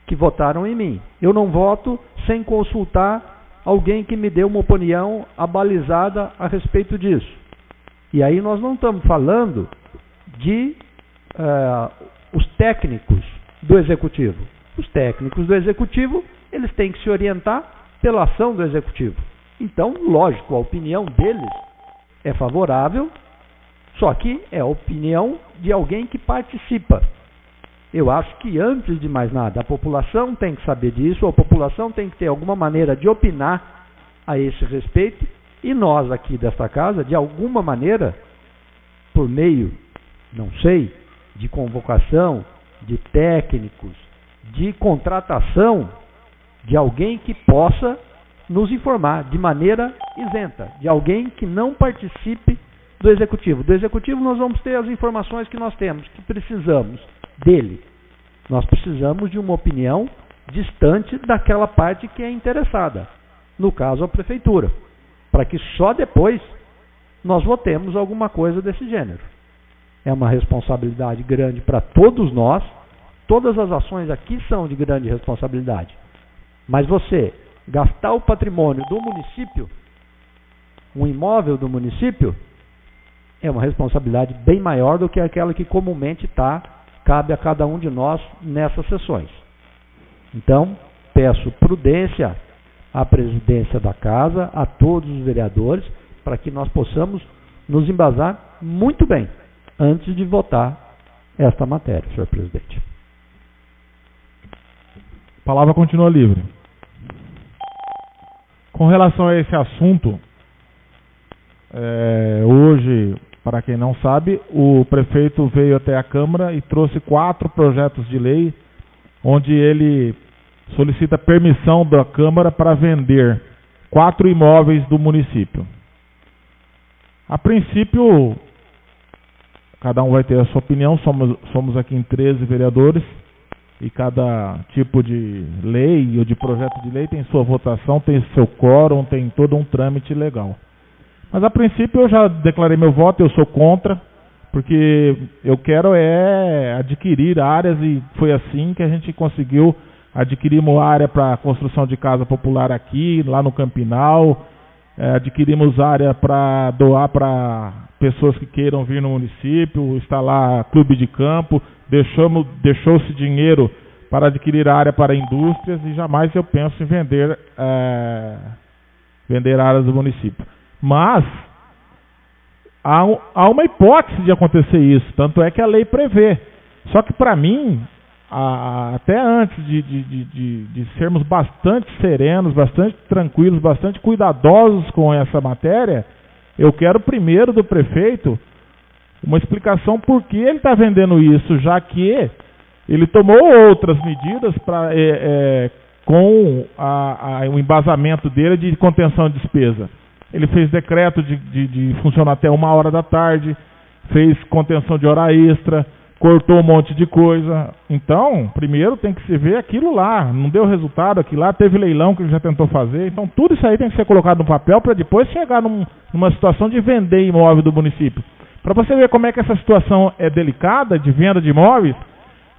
que votaram em mim. Eu não voto sem consultar alguém que me deu uma opinião abalizada a respeito disso. E aí nós não estamos falando de os técnicos do Executivo. Os técnicos do Executivo, eles têm que se orientar pela ação do Executivo. Então, lógico, a opinião deles é favorável, só que é a opinião de alguém que participa. Eu acho que, antes de mais nada, a população tem que saber disso, a população tem que ter alguma maneira de opinar a esse respeito, e nós aqui desta casa, de alguma maneira, por meio, não sei, de convocação, de técnicos, de contratação de alguém que possa nos informar de maneira isenta, de alguém que não participe do Executivo. Do Executivo nós vamos ter as informações que nós temos, que precisamos dele. Nós precisamos de uma opinião distante daquela parte que é interessada, no caso a Prefeitura, para que só depois nós votemos alguma coisa desse gênero. É uma responsabilidade grande para todos nós, todas as ações aqui são de grande responsabilidade. Mas você gastar o patrimônio do município, um imóvel do município, é uma responsabilidade bem maior do que aquela que comumente cabe a cada um de nós nessas sessões. Então, peço prudência à presidência da casa, a todos os vereadores, para que nós possamos nos embasar muito bem antes de votar esta matéria, senhor presidente. A palavra continua livre. Com relação a esse assunto, hoje, para quem não sabe, o prefeito veio até a Câmara e trouxe 4 projetos de lei, onde ele solicita permissão da Câmara para vender 4 imóveis do município. A princípio, cada um vai ter a sua opinião, somos aqui em 13 vereadores, e cada tipo de lei ou de projeto de lei tem sua votação, tem seu quórum, tem todo um trâmite legal. Mas a princípio eu já declarei meu voto, eu sou contra, porque eu quero adquirir áreas, e foi assim que a gente conseguiu adquirir uma área para construção de casa popular aqui, lá no Campinal, adquirimos área para doar para pessoas que queiram vir no município, instalar clube de campo, deixou-se dinheiro para adquirir área para indústrias, e jamais eu penso em vender áreas do município. Mas há uma hipótese de acontecer isso, tanto é que a lei prevê. Só que para mim, até antes de sermos bastante serenos, bastante tranquilos, bastante cuidadosos com essa matéria, eu quero primeiro do prefeito uma explicação por que ele está vendendo isso, já que ele tomou outras medidas com o embasamento dele de contenção de despesa. Ele fez decreto de funcionar até 1h da tarde, fez contenção de hora extra, cortou um monte de coisa. Então, primeiro tem que se ver aquilo lá. Não deu resultado aquilo lá, teve leilão que ele já tentou fazer. Então, tudo isso aí tem que ser colocado no papel para depois chegar numa situação de vender imóvel do município. Para você ver como é que essa situação é delicada de venda de imóveis,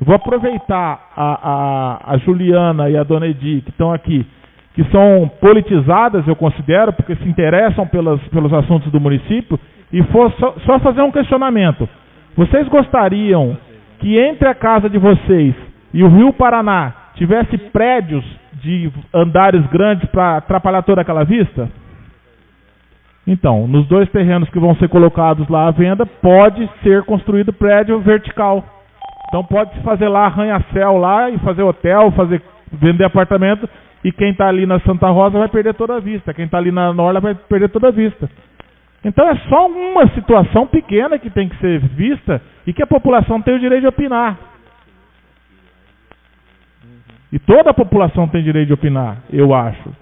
eu vou aproveitar a Juliana e a Dona Edi, que estão aqui, que são politizadas, eu considero, porque se interessam pelos assuntos do município, e for só fazer um questionamento. Vocês gostariam que entre a casa de vocês e o Rio Paraná tivesse prédios de andares grandes para atrapalhar toda aquela vista? Então, nos 2 terrenos que vão ser colocados lá à venda, pode ser construído prédio vertical. Então pode se fazer lá arranha-céu lá e fazer hotel, vender apartamento, e quem está ali na Santa Rosa vai perder toda a vista, quem está ali na Orla vai perder toda a vista. Então é só uma situação pequena que tem que ser vista e que a população tem o direito de opinar. E toda a população tem direito de opinar, eu acho.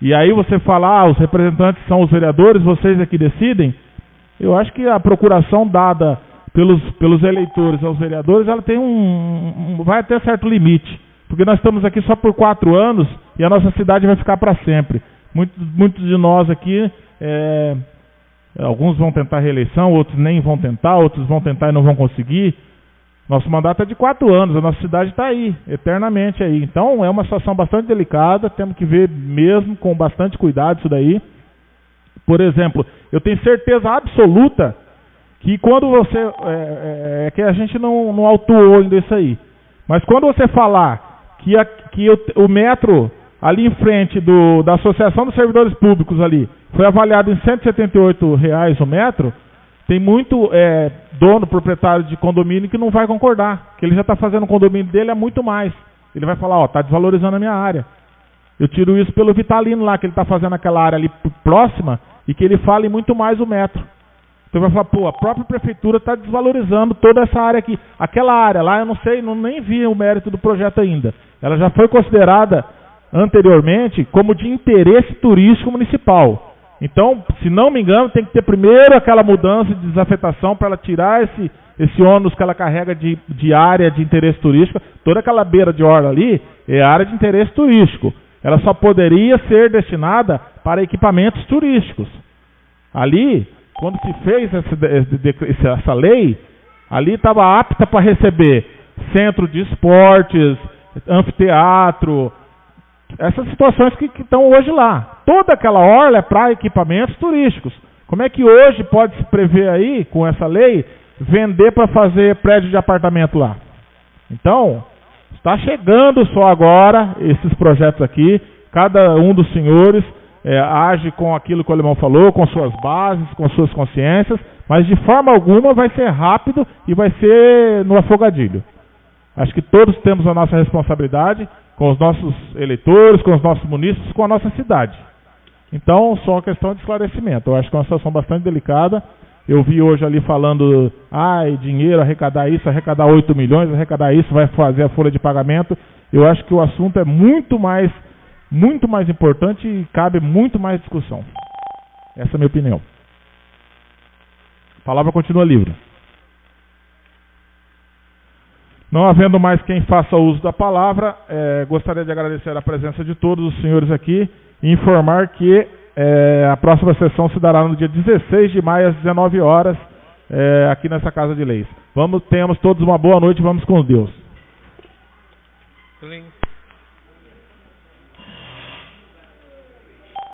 E aí você fala, os representantes são os vereadores, vocês é que decidem. Eu acho que a procuração dada pelos eleitores aos vereadores, ela tem vai até certo limite. Porque nós estamos aqui só por 4 anos e a nossa cidade vai ficar para sempre. Muitos de nós aqui, alguns vão tentar reeleição, outros nem vão tentar, outros vão tentar e não vão conseguir. Nosso mandato é de 4 anos, a nossa cidade está aí, eternamente aí. Então é uma situação bastante delicada, temos que ver mesmo com bastante cuidado isso daí. Por exemplo, eu tenho certeza absoluta que quando você... que a gente não autuou ainda isso aí. Mas quando você falar que o metro ali em frente da Associação dos Servidores Públicos ali foi avaliado em R$ 178 o metro, tem muito dono, proprietário de condomínio que não vai concordar, que ele já está fazendo o condomínio dele a muito mais. Ele vai falar, está desvalorizando a minha área. Eu tiro isso pelo Vitalino lá, que ele está fazendo aquela área ali próxima e que ele fala em muito mais o metro. Então vai falar, a própria prefeitura está desvalorizando toda essa área aqui. Aquela área lá, eu não sei, nem vi o mérito do projeto ainda. Ela já foi considerada anteriormente como de interesse turístico municipal. Então, se não me engano, tem que ter primeiro aquela mudança de desafetação para ela tirar esse ônus que ela carrega de área de interesse turístico. Toda aquela beira de orla ali é área de interesse turístico. Ela só poderia ser destinada para equipamentos turísticos. Ali... Quando se fez essa lei, ali estava apta para receber centro de esportes, anfiteatro, essas situações que estão hoje lá. Toda aquela orla é para equipamentos turísticos. Como é que hoje pode se prever aí, com essa lei, vender para fazer prédio de apartamento lá? Então, está chegando só agora esses projetos aqui, cada um dos senhores... age com aquilo que o Alemão falou, com suas bases, com suas consciências, mas de forma alguma vai ser rápido e vai ser no afogadilho. Acho que todos temos a nossa responsabilidade com os nossos eleitores, com os nossos munícipes, com a nossa cidade. Então, só uma questão de esclarecimento. Eu acho que é uma situação bastante delicada. Eu vi hoje ali falando, dinheiro, arrecadar isso, arrecadar 8 milhões, arrecadar isso, vai fazer a folha de pagamento. Eu acho que o assunto é muito mais importante e cabe muito mais discussão. Essa é a minha opinião. A palavra continua livre. Não havendo mais quem faça uso da palavra, gostaria de agradecer a presença de todos os senhores aqui e informar que a próxima sessão se dará no dia 16 de maio às 19 horas aqui nessa Casa de Leis. Tenhamos todos uma boa noite e vamos com Deus.